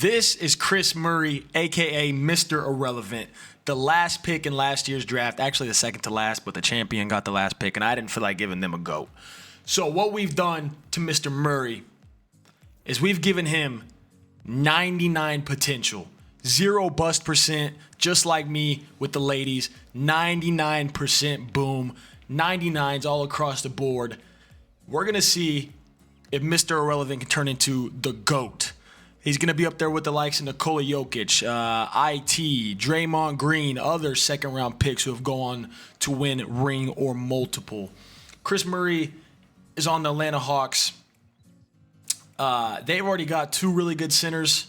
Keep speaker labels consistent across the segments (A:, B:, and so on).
A: This is Chris Murray, a.k.a. Mr. Irrelevant, the last pick in last year's draft. Actually, the second to last, but the champion got the last pick, and I didn't feel like giving them a go. So what we've done to Mr. Murray is we've given him 99 potential, 0 bust percent, just like me with the ladies, 99% boom, 99s all across the board. We're going to see if Mr. Irrelevant can turn into the GOAT. He's going to be up there with the likes of Nikola Jokic, IT, Draymond Green, other second-round picks who have gone to win ring or multiple. Chris Murray is on the Atlanta Hawks. They've already got 2 really good centers,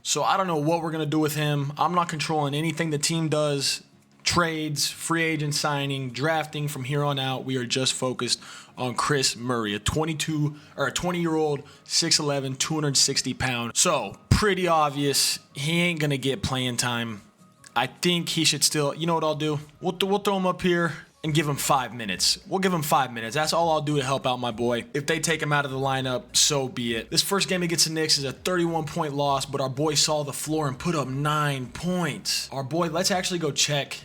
A: so I don't know what we're going to do with him. I'm not controlling anything the team does. Trades, free agent signing, drafting from here on out. We are just focused on Chris Murray, a 20-year-old, 6'11", 260 pounds. So pretty obvious he ain't gonna get playing time. I think he should still. You know what I'll do? We'll throw him up here and give him 5 minutes. We'll give him 5 minutes. That's all I'll do to help out my boy. If they take him out of the lineup, so be it. This first game against the Knicks is a 31-point loss, but our boy saw the floor and put up 9 points. Our boy, let's actually go check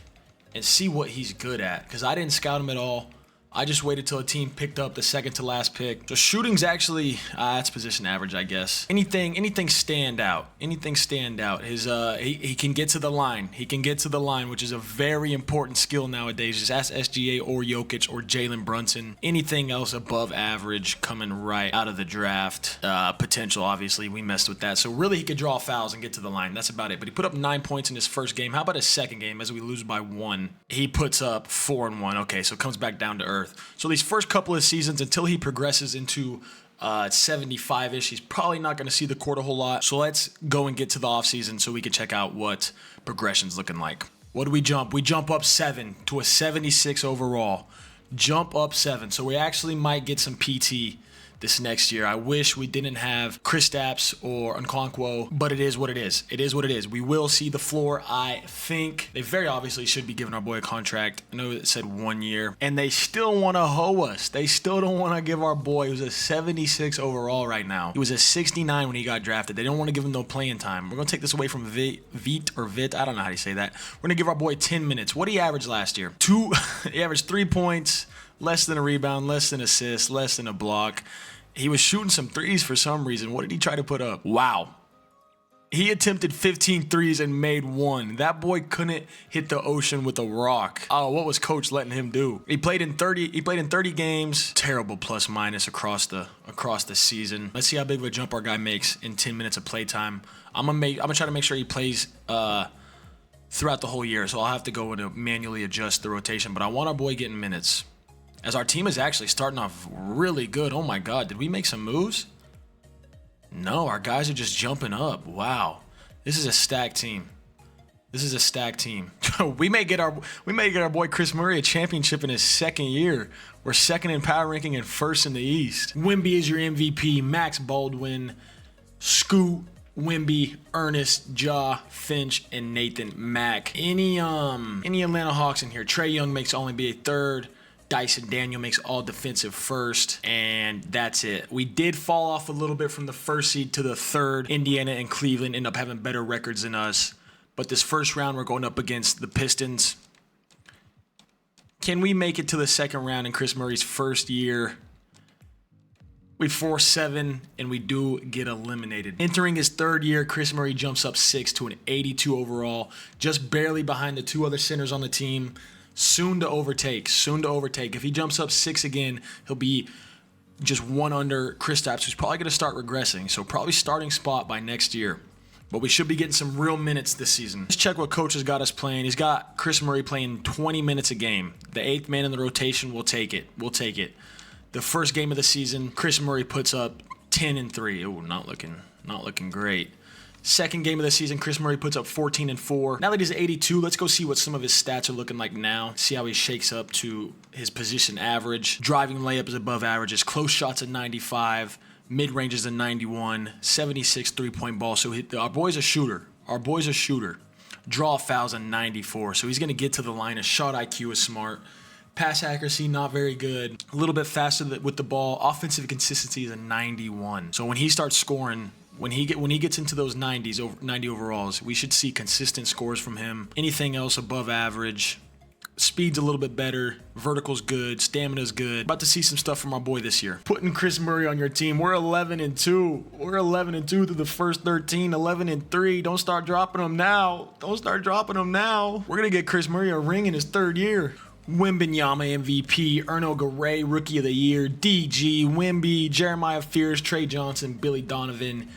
A: and see what he's good at, because I didn't scout him at all. I just waited till a team picked up the second to last pick. So shooting's actually, that's position average, I guess. Anything stand out. Anything stand out. He can get to the line. He can get to the line, which is a very important skill nowadays. Just ask SGA or Jokic or Jalen Brunson. Anything else above average coming right out of the draft. Potential, obviously, we messed with that. So really he could draw fouls and get to the line. That's about it. But he put up 9 points in his first game. How about his second game as we lose by 1? He puts up 4 and 1. Okay, so it comes back down to earth. So these first couple of seasons, until he progresses into 75-ish, he's probably not going to see the court a whole lot. So let's go and get to the offseason so we can check out what progression's looking like. What do we jump? We jump up 7 to a 76 overall. Jump up 7. So we actually might get some PT this next year. I wish we didn't have Kristaps or Nkonkwo, but it is what it is. It is what it is. We will see the floor. I think they very obviously should be giving our boy a contract. I know it said 1 year, and they still want to hoe us. They still don't want to give our boy, who's a 76 overall right now. He was a 69 when he got drafted. They don't want to give him no playing time. We're going to take this away from Vit. I don't know how to say that. We're going to give our boy 10 minutes. What did he average last year? He averaged 3 points, less than a rebound, less than assist, less than a block. He was shooting some threes for some reason. What did he try to put up? Wow. He attempted 15 threes and made 1. That boy couldn't hit the ocean with a rock. Oh, what was coach letting him do? He played in 30 games. Terrible plus minus across the season. Let's see how big of a jump our guy makes in 10 minutes of playtime. I'm gonna try to make sure he plays throughout the whole year. So I'll have to go and manually adjust the rotation, but I want our boy getting minutes. As our team is actually starting off really good. Oh my God, did we make some moves? No, our guys are just jumping up. Wow, this is a stacked team. This is a stacked team. we may get our boy Chris Murray a championship in his second year. We're second in power ranking and first in the East. Wemby is your MVP. Max Baldwin, Scoot, Wemby, Ernest, Ja, Finch, and Nathan Mack. Any Atlanta Hawks in here? Trae Young makes only be a third. Dyson Daniel makes all defensive first, and that's it. We did fall off a little bit from the first seed to the third. Indiana and Cleveland end up having better records than us, but this first round we're going up against the Pistons. Can we make it to the second round in Chris Murray's first year? We force 7, and we do get eliminated. Entering his third year, Chris Murray jumps up 6 to an 82 overall, just barely behind the 2 other centers on the team. Soon to overtake. If he jumps up 6 again, he'll be just 1 under Kristaps, who's probably going to start regressing. So probably starting spot by next year. But we should be getting some real minutes this season. Let's check what coach has got us playing. He's got Chris Murray playing 20 minutes a game. The 8th man in the rotation will take it. The first game of the season, Chris Murray puts up 10 and 3. Oh, not looking great. Second game of the season, Chris Murray puts up 14 and 4. Now that he's 82, let's go see what some of his stats are looking like now. See how he shakes up to his position average. Driving layup is above average. His close shots at 95. Mid-range is a 91. 76 three-point ball. So our boy's a shooter. Draw fouls a 94. So he's going to get to the line. His shot IQ is smart. Pass accuracy, not very good. A little bit faster with the ball. Offensive consistency is a 91. So when he starts scoring, When he gets into those 90s, over 90 overalls, we should see consistent scores from him. Anything else above average. Speed's a little bit better. Vertical's good. Stamina's good. About to see some stuff from our boy this year. Putting Chris Murray on your team. We're 11-2. We're 11-2 through the first 13. 11-3. Don't start dropping them now. Don't start dropping them now. We're gonna get Chris Murray a ring in his 3rd year. Wembanyama MVP, Erno Garay Rookie of the Year, DG, Wemby, Jeremiah Fears, Trey Johnson, Billy Donovan.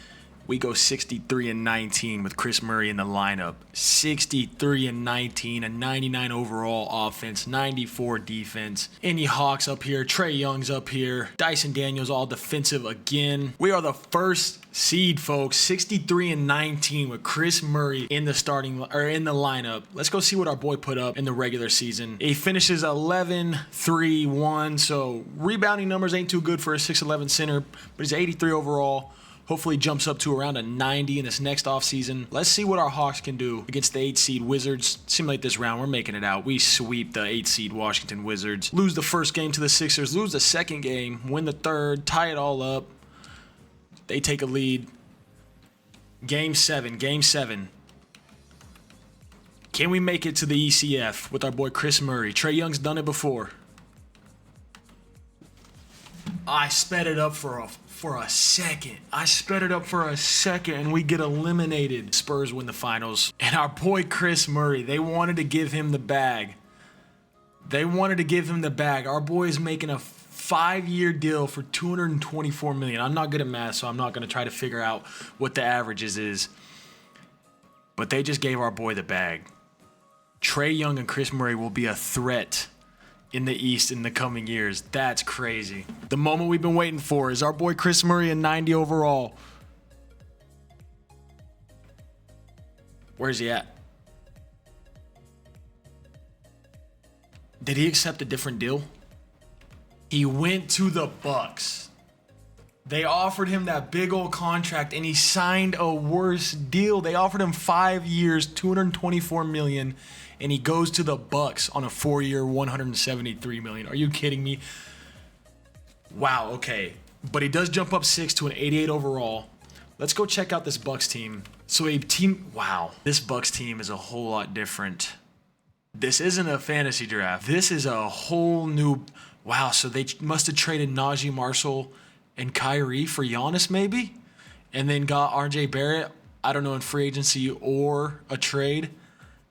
A: We go 63-19 with Chris Murray in the lineup. 63-19, a 99 overall offense, 94 defense. Any Hawks up here, Trey Young's up here, Dyson Daniels all defensive again. We are the first seed, folks. 63-19 with Chris Murray in the lineup. Let's go see what our boy put up in the regular season. He finishes 11-3-1, so rebounding numbers ain't too good for a 6'11 center, but he's 83 overall. Hopefully jumps up to around a 90 in this next offseason. Let's see what our Hawks can do against the 8 seed Wizards. Simulate this round. We're making it out. We sweep the 8 seed Washington Wizards. Lose the first game to the Sixers. Lose the second game. Win the third. Tie it all up. They take a lead. Game 7. Can we make it to the ECF with our boy Chris Murray? Trey Young's done it before. I sped it up for a second. And we get eliminated. Spurs win the finals. And our boy Chris Murray, they wanted to give him the bag. Our boy is making a 5-year deal for $224 million. I'm not good at math, so I'm not going to try to figure out what the averages is. But they just gave our boy the bag. Trey Young and Chris Murray will be a threat in the East in the coming years. That's crazy. The moment we've been waiting for is our boy Chris Murray in 90 overall. Where's he at? Did he accept a different deal? He went to the Bucks. They offered him that big old contract and he signed a worse deal. They offered him 5 years, $224 million, and he goes to the Bucks on a 4-year, $173 million. Are you kidding me? Wow, okay. But he does jump up 6 to an 88 overall. Let's go check out this Bucks team. So this Bucks team is a whole lot different. This isn't a fantasy draft. This is a whole new, wow, so they must have traded Najee Marshall and Kyrie for Giannis maybe? And then got RJ Barrett, I don't know, in free agency or a trade.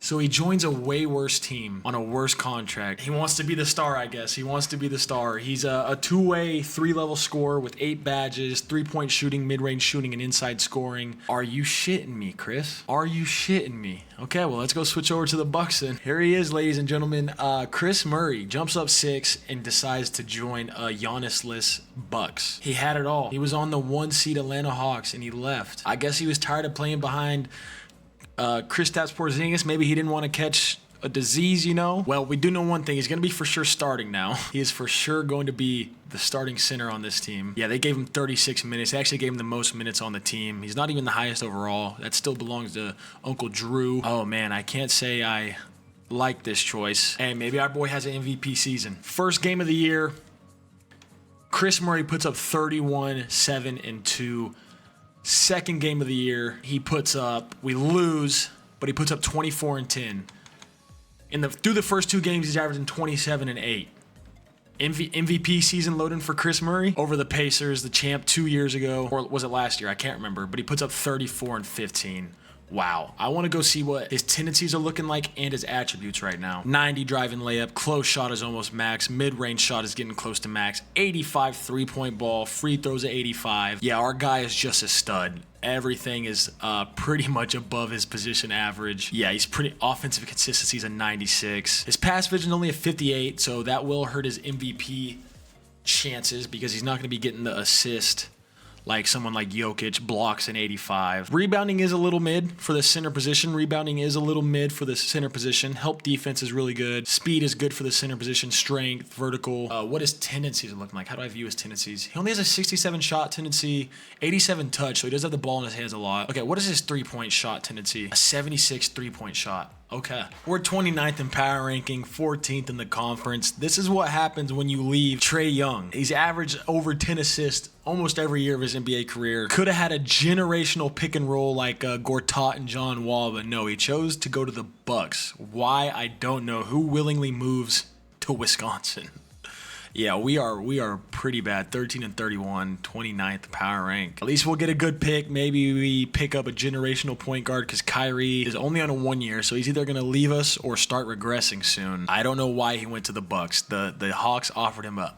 A: So he joins a way worse team on a worse contract. He wants to be the star, I guess. He's a two-way, 3-level scorer with 8 badges, 3-point shooting, mid-range shooting, and inside scoring. Are you shitting me, Chris? Are you shitting me? Okay, well, let's go switch over to the Bucks then. Here he is, ladies and gentlemen. Chris Murray jumps up 6 and decides to join a Giannis-less Bucks. He had it all. He was on the 1-seed Atlanta Hawks, and he left. I guess he was tired of playing behind Kristaps Porzingis. Maybe he didn't want to catch a disease, you know? Well, we do know one thing. He's going to be for sure starting now. He is for sure going to be the starting center on this team. Yeah, they gave him 36 minutes. They actually gave him the most minutes on the team. He's not even the highest overall. That still belongs to Uncle Drew. Oh, man, I can't say I like this choice. Hey, maybe our boy has an MVP season. First game of the year, Chris Murray puts up 31, 7, and 2. Second game of the year, we lose, but he puts up 24 and 10. Through the first 2 games, he's averaging 27 and 8. MVP season loading for Chris Murray over the Pacers, the champ 2 years ago, or was it last year? I can't remember, but he puts up 34 and 15. Wow. I want to go see what his tendencies are looking like and his attributes right now. 90 driving layup, close shot is almost max, mid-range shot is getting close to max, 85 three-point ball, free throws at 85. Yeah, our guy is just a stud. Everything is pretty much above his position average. Yeah, he's pretty offensive consistency is a 96. His pass vision only a 58, so that will hurt his MVP chances because he's not going to be getting the assist like someone like Jokic, blocks an 85. Rebounding is a little mid for the center position. Help defense is really good. Speed is good for the center position. Strength, vertical. What his tendencies are looking like? How do I view his tendencies? He only has a 67 shot tendency, 87 touch, so he does have the ball in his hands a lot. Okay, what is his 3-point shot tendency? A 76 3-point shot. Okay. We're 29th in power ranking, 14th in the conference. This is what happens when you leave Trey Young. He's averaged over 10 assists almost every year of his NBA career. Could have had a generational pick and roll like Gortat and John Wall, but no, he chose to go to the Bucks. Why, I don't know. Who willingly moves to Wisconsin? Yeah, we are pretty bad. 13 and 31, 29th power rank. At least we'll get a good pick. Maybe we pick up a generational point guard because Kyrie is only on a 1 year, so he's either going to leave us or start regressing soon. I don't know why he went to the Bucks. The Hawks offered him a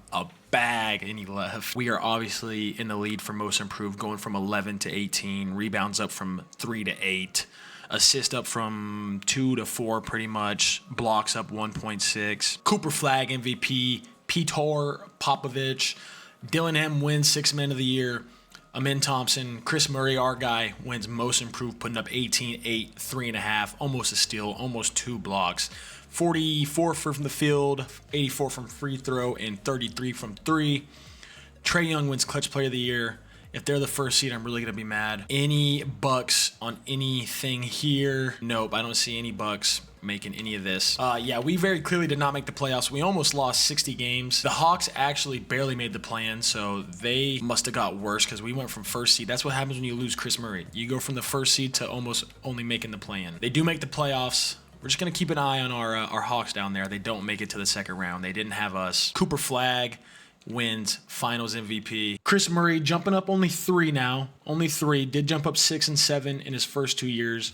A: bag and he left. We are obviously in the lead for most improved, going from 11 to 18, rebounds up from 3 to 8. Assist up from 2 to 4 pretty much. Blocks up 1.6. Cooper Flag MVP. Peter Popovich. Dillingham wins 6th Man of the Year. Amin Thompson. Chris Murray, our guy, wins most improved, putting up 18, 8, 3.5. Almost a steal. Almost 2 blocks. 44 from the field. 84 from free throw. And 33 from 3. Trae Young wins Clutch Player of the Year. If they're the first seed, I'm really going to be mad. Any Bucks on anything here? Nope, I don't see any Bucks making any of this. Yeah, we very clearly did not make the playoffs. We almost lost 60 games. The Hawks actually barely made the play-in, so they must have got worse because we went from first seed. That's what happens when you lose Chris Murray. You go from the first seed to almost only making the play-in. They do make the playoffs. We're just going to keep an eye on our Hawks down there. They don't make it to the second round. They didn't have us. Cooper Flag wins Finals MVP. Chris Murray jumping up only 3 now. Only 3. Did jump up 6 and 7 in his first 2 years.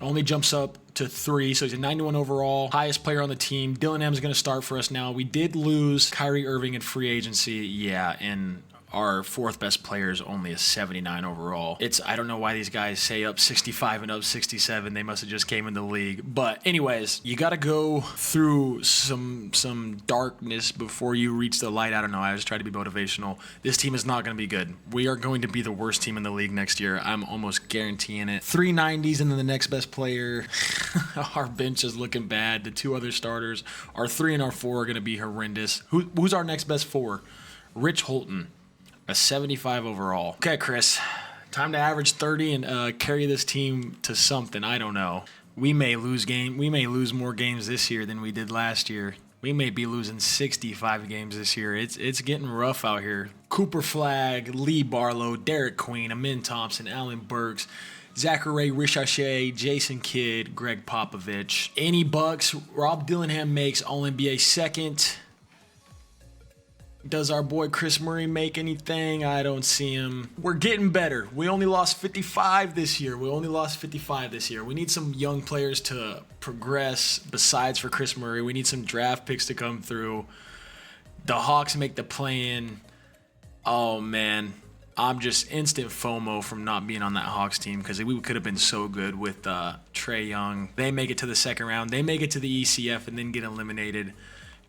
A: Only jumps up to 3, so he's a 91 overall. Highest player on the team. Dillingham's going to start for us now. We did lose Kyrie Irving in free agency. Yeah, and our 4th best player is only a 79 overall. I don't know why these guys say up 65 and up 67. They must have just came in the league. But anyways, you got to go through some darkness before you reach the light. I don't know. I just try to be motivational. This team is not going to be good. We are going to be the worst team in the league next year. I'm almost guaranteeing it. 3 90s and then the next best player. Our bench is looking bad. The 2 other starters, our 3 and our 4 are going to be horrendous. Who's our next best 4? Rich Holton. A 75 overall. Okay, Chris. Time to average 30 and carry this team to something. I don't know. We may lose more games this year than we did last year. We may be losing 65 games this year. It's getting rough out here. Cooper Flag, Lee Barlow, Derek Queen, Amin Thompson, Allen Burks, Zachary Richachet, Jason Kidd, Greg Popovich. Any Bucks? Rob Dillingham makes All-NBA second. Does our boy Chris Murray make anything? I don't see him. We're getting better. We only lost 55 this year. We need some young players to progress besides for Chris Murray. We need some draft picks to come through. The Hawks make the play-in. Oh, man. I'm just instant FOMO from not being on that Hawks team because we could have been so good with Trae Young. They make it to the second round. They make it to the ECF and then get eliminated.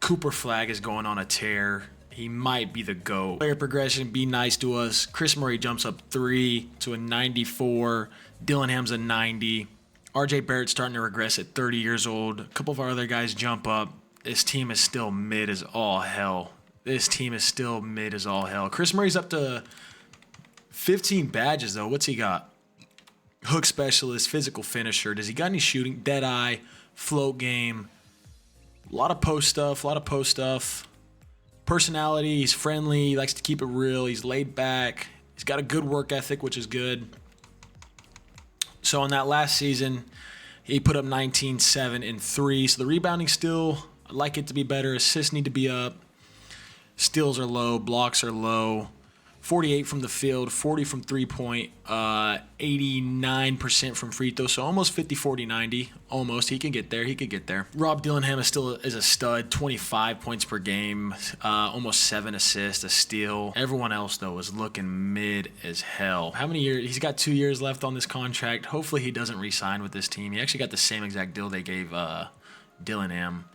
A: Cooper Flag is going on a tear. He might be the GOAT. Player progression, be nice to us. Chris Murray jumps up 3 to a 94. Dillingham's a 90. RJ Barrett's starting to regress at 30 years old. A couple of our other guys jump up. This team is still mid as all hell. Chris Murray's up to 15 badges, though. What's he got? Hook specialist, physical finisher. Does he got any shooting? Dead eye, float game. A lot of post stuff. Personality, he's friendly, he likes to keep it real, he's laid back, he's got a good work ethic, which is good. So in that last season, he put up 19, 7, and 3. So the rebounding still, I'd like it to be better. Assists need to be up. Steals are low, blocks are low. 48 from the field, 40 from three-point, 89% from free throw, so almost 50, 40, 90. Almost. He can get there. Rob Dillingham is a stud, 25 points per game, almost 7 assists, a steal. Everyone else, though, is looking mid as hell. How many years? He's got 2 years left on this contract. Hopefully he doesn't re-sign with this team. He actually got the same exact deal they gave Dillingham.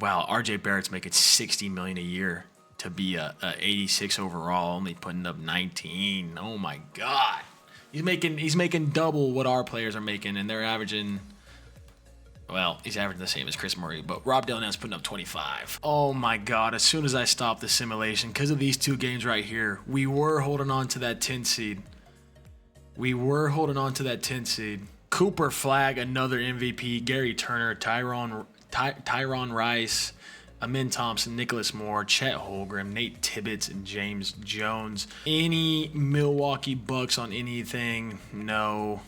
A: Wow, RJ Barrett's making $60 million a year to be a 86 overall, only putting up 19. Oh my God, he's making double what our players are making, and they're averaging. Well, he's averaging the same as Chris Murray, but Rob Dillingham's putting up 25. Oh my God! As soon as I stopped the simulation, because of these 2 games right here, we were holding on to that 10 seed. Cooper Flag, another MVP. Gary Turner, Tyron Rice. Amin Thompson, Nicholas Moore, Chet Holmgren, Nate Tibbetts, and James Jones. Any Milwaukee Bucks on anything? No.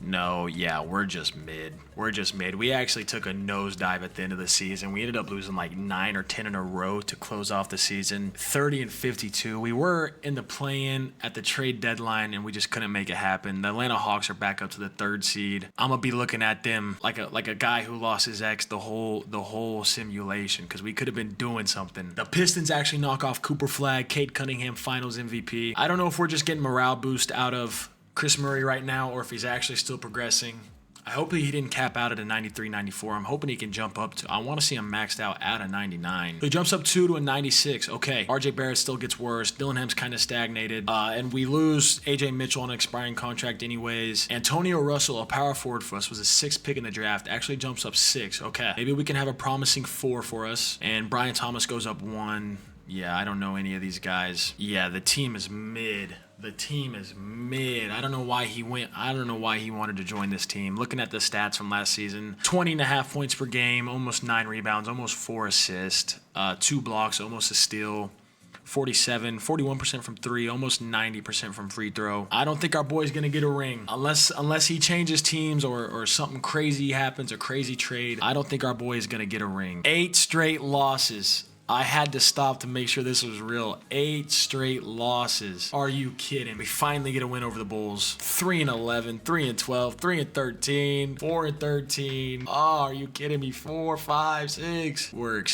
A: Yeah, we're just mid. We actually took a nosedive at the end of the season. We ended up losing like 9 or 10 in a row to close off the season. 30-52. We were in the play-in at the trade deadline, and we just couldn't make it happen. The Atlanta Hawks are back up to the 3rd seed. I'm gonna be looking at them like a guy who lost his ex the whole simulation, because we could have been doing something. The Pistons actually knock off Cooper Flagg, Cade Cunningham, Finals MVP. I don't know if we're just getting morale boost out of Chris Murray right now, or if he's actually still progressing. I hope he didn't cap out at a 93, 94. I'm hoping he can jump up to, I want to see him maxed out at a 99. So he jumps up 2 to a 96. Okay, RJ Barrett still gets worse. Dillingham's kind of stagnated. And we lose AJ Mitchell on an expiring contract anyways. Antonio Russell, a power forward for us, was a 6th pick in the draft. Actually jumps up 6. Okay, maybe we can have a promising 4 for us. And Brian Thomas goes up 1. Yeah, I don't know any of these guys. Yeah, the team is mid. I don't know why he went. I don't know why he wanted to join this team. Looking at the stats from last season, 20.5 points per game, almost 9 rebounds, almost 4 assists, 2 blocks, almost a steal, 41% from 3, almost 90% from free throw. I don't think our boy's going to get a ring unless he changes teams or something crazy happens, a crazy trade. I don't think our boy is going to get a ring. 8 straight losses. I had to stop to make sure this was real. 8 straight losses. Are you kidding? We finally get a win over the Bulls. 3-11, 3-12, 3-13, 4-13. Oh, are you kidding me? 4, 5, 6. We're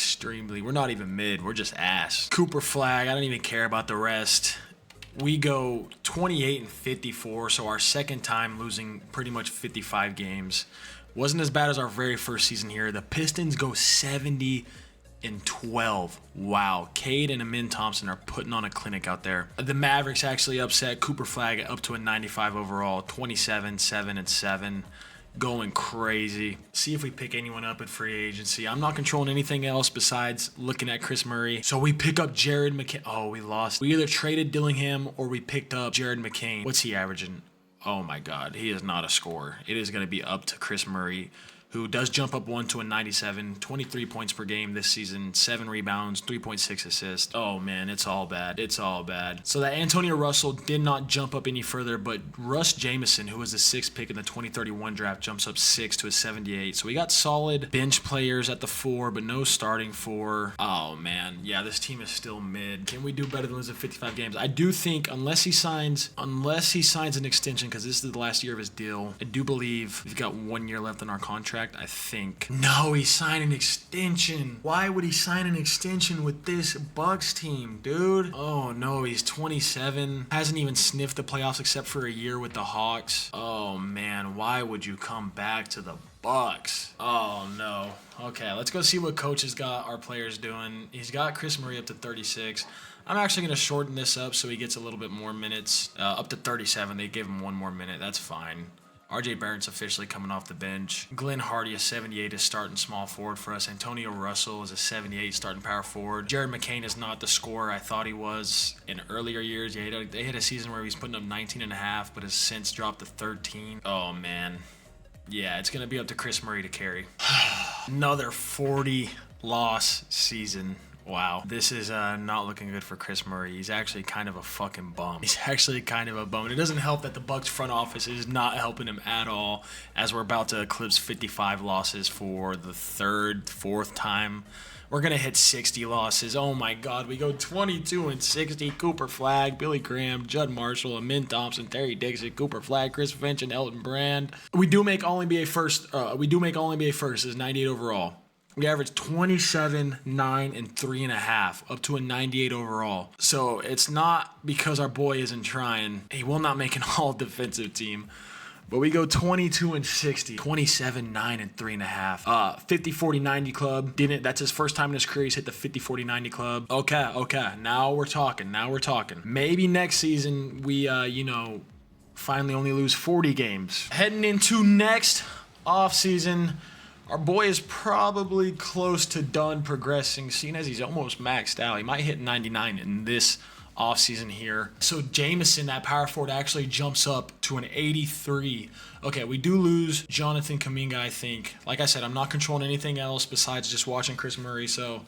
A: not even mid. We're just ass. Cooper Flagg, I don't even care about the rest. We go 28-54, so our second time losing pretty much 55 games. Wasn't as bad as our very first season here. The Pistons go 70-12. Wow. Cade and Amin Thompson are putting on a clinic out there. The Mavericks actually upset Cooper Flagg up to a 95 overall, 27, 7, and 7. Going crazy. See if we pick anyone up at free agency. I'm not controlling anything else besides looking at Chris Murray. So we pick up Jared McCain. Oh, we lost. We either traded Dillingham or we picked up Jared McCain. What's he averaging? Oh my God. He is not a scorer. It is going to be up to Chris Murray, who does jump up 1 to a 97, 23 points per game this season, 7 rebounds, 3.6 assists. Oh, man, it's all bad. So that Antonio Russell did not jump up any further, but Russ Jamison, who was the 6th pick in the 2031 draft, jumps up 6 to a 78. So we got solid bench players at the 4, but no starting 4. Oh, man. Yeah, this team is still mid. Can we do better than losing 55 games? I do think, unless he signs an extension, because this is the last year of his deal, I do believe we've got 1 year left in our contract. I think. No, he signed an extension. Why would he sign an extension with this Bucks team, dude? Oh no, he's 27. Hasn't even sniffed the playoffs except for a year with the Hawks. Oh man, why would you come back to the Bucks? Oh no. Okay, let's go see what coach has got our players doing. He's got Chris Murray up to 36. I'm actually going to shorten this up so he gets a little bit more minutes. Up to 37. They gave him 1 more minute. That's fine. RJ Barrett's officially coming off the bench. Glenn Hardy, a 78, is starting small forward for us. Antonio Russell is a 78, starting power forward. Jared McCain is not the scorer I thought he was in earlier years. Yeah, they had a season where he was putting up 19.5, but has since dropped to 13. Oh, man. Yeah, it's going to be up to Chris Murray to carry. Another 40-loss season. Wow, this is not looking good for Chris Murray. He's actually kind of a fucking bum. It doesn't help that the Bucks front office is not helping him at all, as we're about to eclipse 55 losses for the 4th time. We're going to hit 60 losses. Oh my God, we go 22-60. Cooper Flagg, Billy Graham, Judd Marshall, Amin Thompson, Terry Dixon, Cooper Flagg, Chris Finch, and Elton Brand. We do make All-NBA first. Is 98 overall. We averaged 27, 9, and 3.5, up to a 98 overall. So it's not because our boy isn't trying. He will not make an all-defensive team. But we go 22-60, 27, 9, and 3.5. 50-40-90 club. That's his first time in his career he's hit the 50-40-90 club. Okay. Now we're talking. Maybe next season we, finally only lose 40 games. Heading into next offseason, our boy is probably close to done progressing, seeing as he's almost maxed out. He might hit 99 in this offseason here. So Jameson, that power forward, actually jumps up to an 83. Okay, we do lose Jonathan Kuminga, I think. Like I said, I'm not controlling anything else besides just watching Chris Murray, so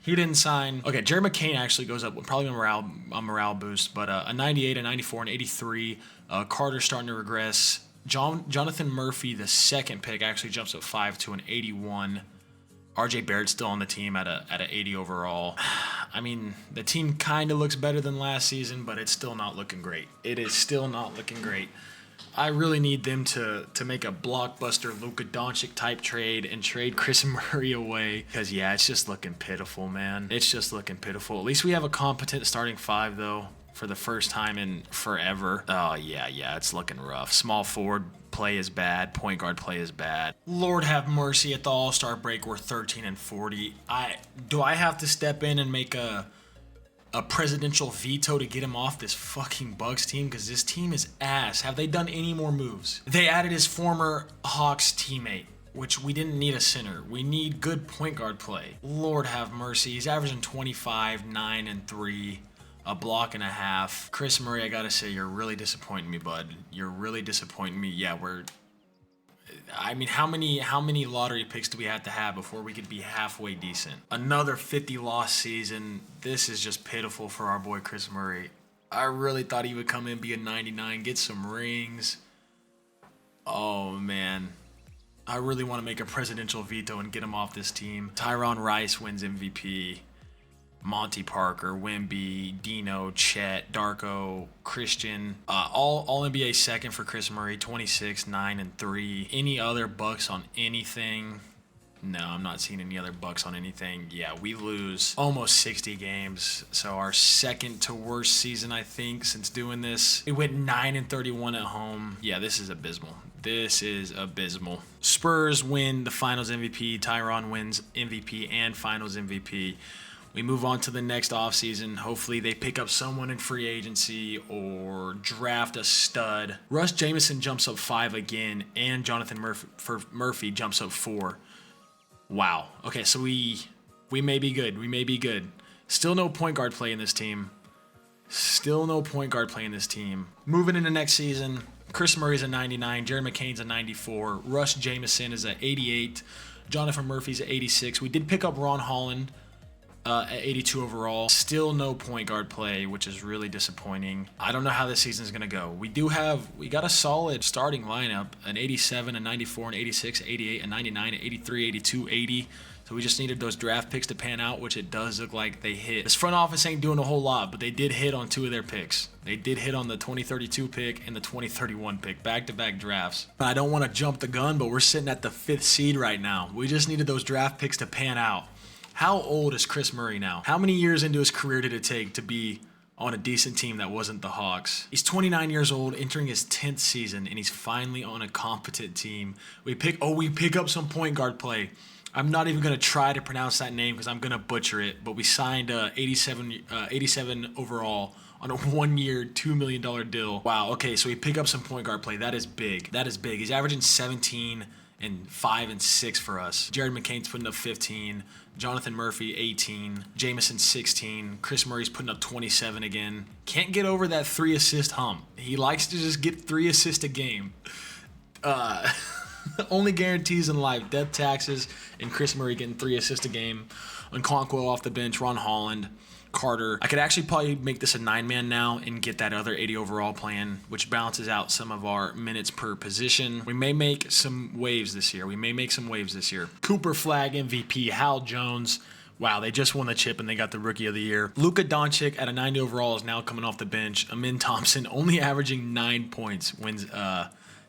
A: he didn't sign. Okay, Jared McCain actually goes up, probably a morale boost, but a 98, a 94, an 83. Carter starting to regress. Jonathan Murphy, the second pick, actually jumps up 5 to an 81. RJ Barrett's still on the team at an 80 overall. I mean, the team kind of looks better than last season, but it's still not looking great. It is still not looking great. I really need them to make a blockbuster Luka Doncic type trade and trade Chris Murray away. Because, yeah, it's just looking pitiful, man. It's just looking pitiful. At least we have a competent starting five, though, for the first time in forever. Oh, yeah, it's looking rough. Small forward play is bad. Point guard play is bad. Lord have mercy, at the All-Star break, we're 13-40. Do I have to step in and make a presidential veto to get him off this fucking Bucks team? Because this team is ass. Have they done any more moves? They added his former Hawks teammate, which we didn't need a center. We need good point guard play. Lord have mercy. He's averaging 25, 9, and 3. A block and a half. Chris Murray, I gotta say, you're really disappointing me, bud. You're really disappointing me. Yeah, I mean, how many lottery picks do we have to have before we could be halfway decent? Another 50-loss season. This is just pitiful for our boy Chris Murray. I really thought he would come in, be a 99, get some rings. Oh, man. I really want to make a presidential veto and get him off this team. Tyron Rice wins MVP. Monty Parker, Wemby, Dino, Chet, Darko, Christian, all NBA second for Chris Murray, 26, 9, and 3. Any other Bucks on anything? No, I'm not seeing any other Bucks on anything. Yeah, we lose almost 60 games. So our second to worst season, I think, since doing this. We went 9-31 at home. Yeah, this is abysmal. This is abysmal. Spurs win the Finals MVP. Tyron wins MVP and Finals MVP. We move on to the next offseason. Hopefully they pick up someone in free agency or draft a stud. Russ Jameson jumps up 5 again, and Jonathan Murphy jumps up 4. Wow. Okay, so we may be good. We may be good. Still no point guard play in this team. Moving into next season, Chris Murray's a 99. Jared McCain's a 94. Russ Jameson is a 88. Jonathan Murphy's a 86. We did pick up Ron Holland at 82 overall. Still no point guard play, which is really disappointing. I don't know how this season's going to go. We got a solid starting lineup, an 87, a 94, an 86, 88, a 99, 83, 82, 80. So we just needed those draft picks to pan out, which it does look like they hit. This front office ain't doing a whole lot, but they did hit on 2 of their picks. They did hit on the 2032 pick and the 2031 pick, back-to-back drafts. I don't want to jump the gun, but we're sitting at the 5th seed right now. We just needed those draft picks to pan out. How old is Chris Murray now? How many years into his career did it take to be on a decent team that wasn't the Hawks? He's 29 years old, entering his 10th season, and he's finally on a competent team. We pick up some point guard play. I'm not even going to try to pronounce that name because I'm going to butcher it, but we signed 87 overall on a 1-year, $2 million deal. Wow, okay, so we pick up some point guard play. That is big. He's averaging 17 and 5 and 6 for us. Jared McCain's putting up 15. Jonathan Murphy, 18. Jameson, 16. Chris Murray's putting up 27 again. Can't get over that 3-assist hump. He likes to just get 3 assists a game. Only guarantees in life, death taxes, and Chris Murray getting 3 assists a game. Okonkwo off the bench, Ron Holland, Carter. I could actually probably make this a 9-man now and get that other 80 overall plan, which balances out some of our minutes per position. We may make some waves this year. Cooper Flag MVP, Hal Jones. Wow, they just won the chip and they got the Rookie of the Year. Luka Doncic at a 90 overall is now coming off the bench. Amin Thompson only averaging 9 points, wins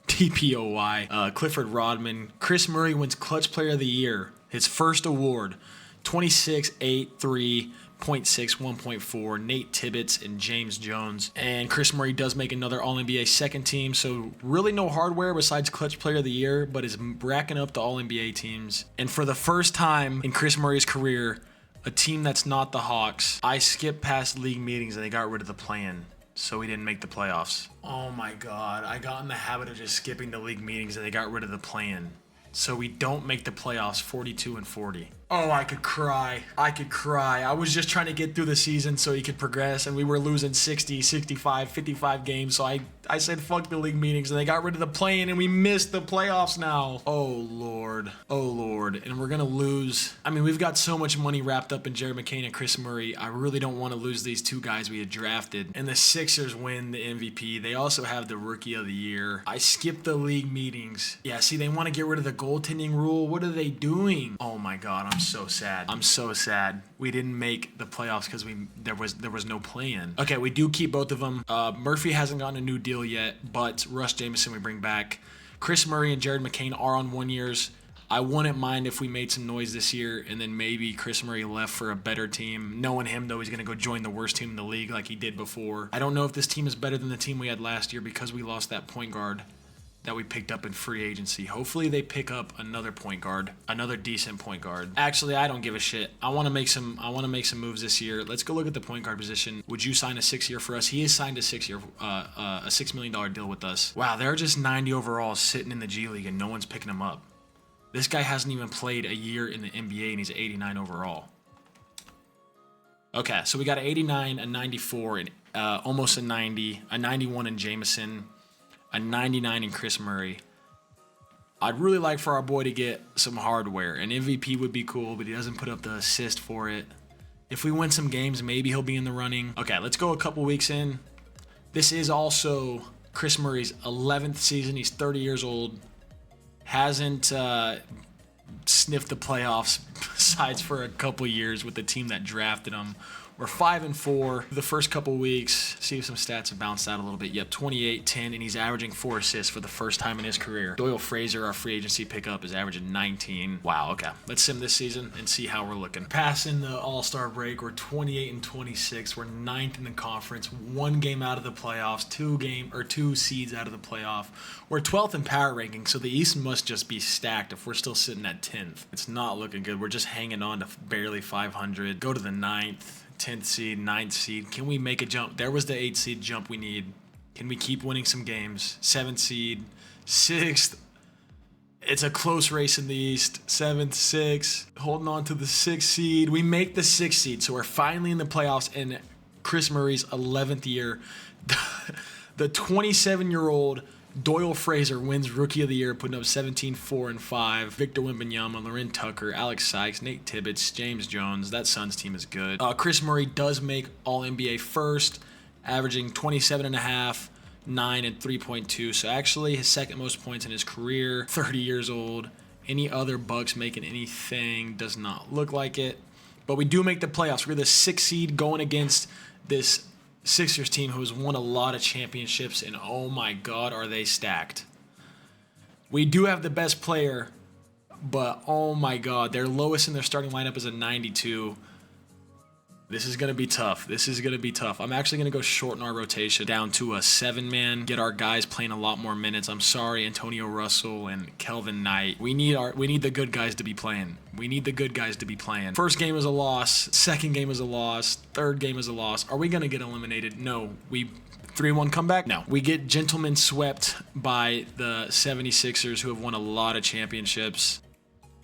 A: TPOY. Clifford Rodman. Chris Murray wins Clutch Player of the Year, his first award. 26, 8, 3, 0.6, 1.4, Nate Tibbetts and James Jones. And Chris Murray does make another All-NBA second team, so really no hardware besides Clutch Player of the Year, but is racking up the All-NBA teams. And for the first time in Chris Murray's career, a team that's not the Hawks, I skipped past league meetings and they got rid of the plan, so we didn't make the playoffs. Oh my God, I got in the habit of just skipping the league meetings and they got rid of the plan. So we don't make the playoffs, 42-40. Oh, I could cry. I could cry. I was just trying to get through the season so he could progress, and we were losing 60, 65, 55 games, so I said fuck the league meetings, and they got rid of the play-in, and we missed the playoffs now. Oh, Lord. Oh, Lord. And we're going to lose. I mean, we've got so much money wrapped up in Jared McCain and Chris Murray. I really don't want to lose these two guys we had drafted. And the Sixers win the MVP. They also have the Rookie of the Year. I skipped the league meetings. Yeah, see, they want to get rid of the goaltending rule. What are they doing? Oh, my God. I'm so sad. I'm so sad. We didn't make the playoffs because there was no play-in. Okay, we do keep both of them. Murphy hasn't gotten a new deal yet, but Russ Jamison we bring back. Chris Murray and Jared McCain are on 1 years. I wouldn't mind if we made some noise this year and then maybe Chris Murray left for a better team. Knowing him, though, he's going to go join the worst team in the league like he did before. I don't know if this team is better than the team we had last year because we lost that point guard that we picked up in free agency. Hopefully they pick up another point guard, another decent point guard. Actually, I don't give a shit. I want to make some moves this year. Let's go look at the point guard position. Would you sign a 6-year for us? He has signed a $6 million deal with us. Wow, there are just 90 overalls sitting in the G League and no one's picking them up. This guy hasn't even played a year in the NBA and he's 89 overall. Okay, so we got an 89, a 94, and almost a 90, a 91 in Jamison, a 99 in Chris Murray. I'd really like for our boy to get some hardware. An MVP would be cool, but he doesn't put up the assist for it. If we win some games, maybe he'll be in the running. Okay, let's go a couple weeks in. This is also Chris Murray's 11th season. He's 30 years old. Hasn't sniffed the playoffs besides for a couple years with the team that drafted him. We're 5-4 the first couple weeks. See if some stats have bounced out a little bit. Yep, 28, 10, and he's averaging 4 assists for the first time in his career. Doyle Fraser, our free agency pickup, is averaging 19. Wow, okay. Let's sim this season and see how we're looking. Passing the All-Star break, we're 28-26. We're 9th in the conference, 1 game out of the playoffs, 2 seeds out of the playoff. We're 12th in power ranking, so the East must just be stacked if we're still sitting at 10th. It's not looking good. We're just hanging on to barely 500. Go to the 9th. 10th seed, 9th seed. Can we make a jump? There was the 8th seed jump we need. Can we keep winning some games? 7th seed, 6th. It's a close race in the East. 7th, 6th. Holding on to the 6th seed. We make the 6th seed, so we're finally in the playoffs in Chris Murray's 11th year. The 27-year-old Doyle Fraser wins Rookie of the Year, putting up 17, 4, and 5. Victor Wembanyama, Loren Tucker, Alex Sykes, Nate Tibbetts, James Jones. That Suns team is good. Chris Murray does make All-NBA first, averaging 27.5, 9, and 3.2. So actually his second most points in his career. 30 years old. Any other Bucks making anything? Does not look like it. But we do make the playoffs. We're the 6th seed going against this Sixers team who has won a lot of championships, and oh my God, are they stacked. We do have the best player, but oh my God, their lowest in their starting lineup is a 92. This is going to be tough. This is going to be tough. I'm actually going to go shorten our rotation down to a 7-man, get our guys playing a lot more minutes. I'm sorry, Antonio Russell and Kelvin Knight. We need the good guys to be playing. We need the good guys to be playing. First game is a loss. Second game is a loss. Third game is a loss. Are we going to get eliminated? No. We 3-1 comeback? No. We get gentlemen swept by the 76ers, who have won a lot of championships.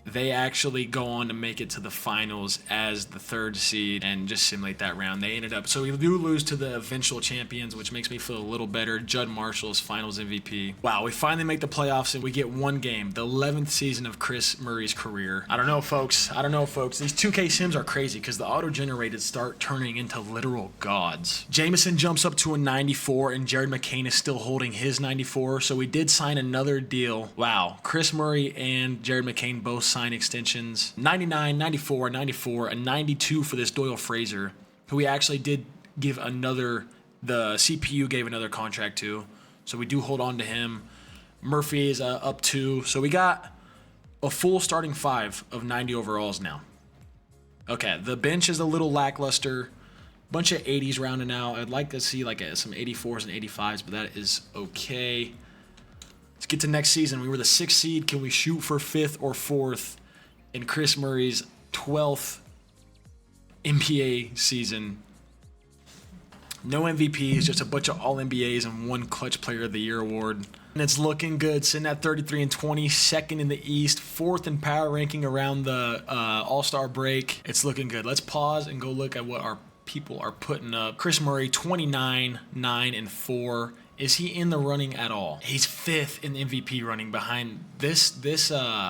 A: They actually go on to make it to the finals as the 3rd seed and just simulate that round. They ended up, so we do lose to the eventual champions, which makes me feel a little better. Judd Marshall's finals MVP. Wow, we finally make the playoffs and we get 1 game, the 11th season of Chris Murray's career. I don't know, folks. These 2K sims are crazy because the auto-generated start turning into literal gods. Jamison jumps up to a 94 and Jared McCain is still holding his 94, so we did sign another deal. Wow, Chris Murray and Jared McCain both signed extensions. 99, 94, 94, and 92 for this Doyle Fraser, who we actually did give the CPU gave another contract to. So we do hold on to him. Murphy is up 2. So we got a full starting 5 of 90 overalls now. Okay, the bench is a little lackluster. Bunch of 80s rounding out. I'd like to see some 84s and 85s, but that is okay. Let's get to next season. We were the 6th seed. Can we shoot for 5th or 4th in Chris Murray's 12th NBA season? No MVPs, just a bunch of All-NBAs and 1 Clutch Player of the Year award. And it's looking good, sitting at 33 and 20, second in the East, fourth in power ranking around the All-Star break. It's looking good. Let's pause and go look at what our people are putting up. Chris Murray, 29, 9, and 4. Is he in the running at all? He's fifth in the MVP running behind this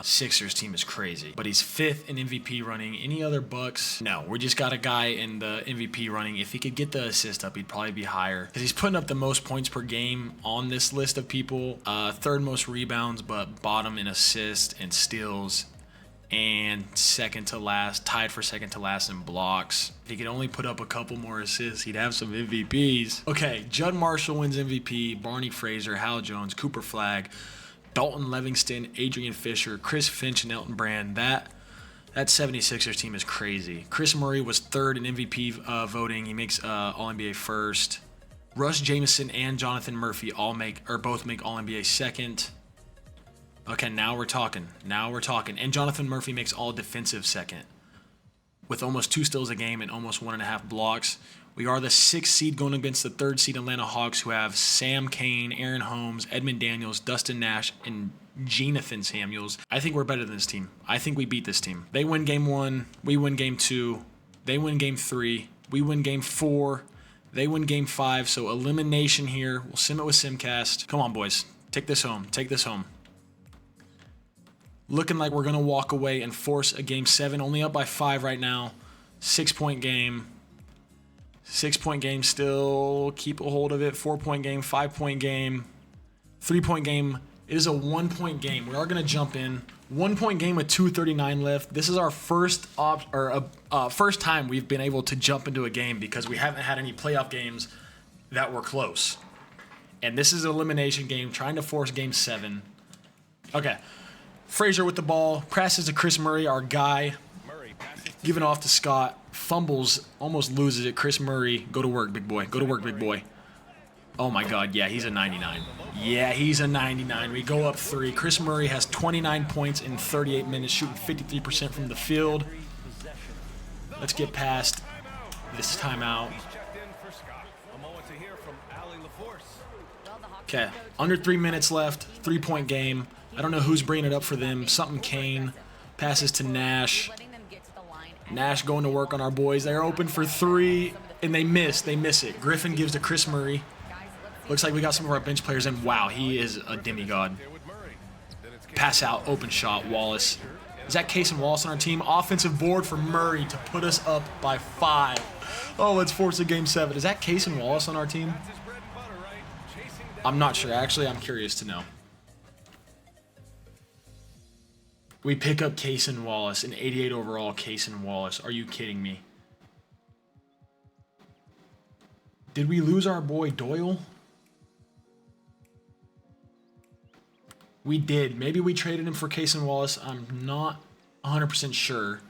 A: Sixers team is crazy. But he's fifth in MVP running. Any other Bucks? No, we just got a guy in the MVP running. If he could get the assist up, he'd probably be higher. Because he's putting up the most points per game on this list of people. Third most rebounds, but bottom in assists and steals. And second to last, tied for second to last in blocks. If he could only put up a couple more assists, he'd have some MVPs. Okay, Judd Marshall wins MVP, Barney Fraser, Hal Jones, Cooper Flagg, Dalton Livingston, Adrian Fisher, Chris Finch, and Elton Brand. That 76ers team is crazy. Chris Murray was third in MVP voting. He makes All-NBA first. Russ Jamison and Jonathan Murphy both make All-NBA second. Okay, now we're talking. And Jonathan Murphy makes all defensive second with almost 2 steals a game and almost 1.5 blocks. We are the 6th seed going against the 3rd seed Atlanta Hawks, who have Sam Cain, Aaron Holmes, Edmund Daniels, Dustin Nash, and Jonathan Samuels. I think we're better than this team. I think we beat this team. They win game 1. We win game 2. They win game 3. We win game 4. They win game 5. So elimination here. We'll sim it with Simcast. Come on, boys. Take this home. Looking like we're going to walk away and force a game 7. Only up by 5 right now. 6-point game. 6-point game still. Keep a hold of it. 4-point game. 5-point game. 3-point game. It is a 1-point game. We are going to jump in. 1-point game with 2:39 left. This is our first time we've been able to jump into a game because we haven't had any playoff games that were close. And this is an elimination game, trying to force game 7. Okay. Frazier with the ball, passes to Chris Murray, our guy, giving off to Scott, fumbles, almost loses it. Chris Murray, go to work, big boy. Oh my God, yeah, he's a 99. We go up 3. Chris Murray has 29 points in 38 minutes, shooting 53% from the field. Let's get past this timeout. Okay, under 3 minutes left, 3-point game. I don't know who's bringing it up for them. Something Kane. Passes to Nash. Nash going to work on our boys. They're open for 3, and they miss. it. Griffin gives to Chris Murray. Looks like we got some of our bench players in. Wow, he is a demigod. Pass out, open shot, Wallace. Is that Case and Wallace on our team? Offensive board for Murray to put us up by 5. Oh, let's force a game 7. Is that Case and Wallace on our team? I'm not sure. Actually, I'm curious to know. We pick up Cason Wallace, an 88 overall Cason Wallace. Are you kidding me? Did we lose our boy Doyle? We did. Maybe we traded him for Cason Wallace. I'm not 100% sure.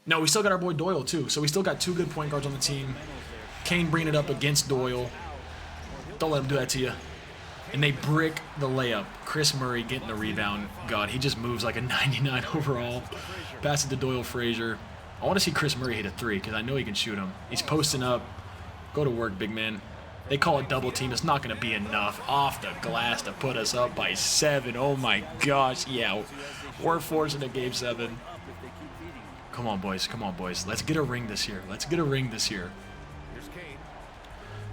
A: No, we still got our boy Doyle too. So we still got 2 good point guards on the team. Kane bringing it up against Doyle. Don't let him do that to you. And they brick the layup. Chris Murray getting the rebound. God, he just moves like a 99 overall. Pass it to Doyle Frazier. I want to see Chris Murray hit a 3 because I know he can shoot him. He's posting up. Go to work, big man. They call it double team. It's not going to be enough off the glass to put us up by 7. Oh, my gosh. Yeah, we're forcing a game 7. Come on, boys. Let's get a ring this year.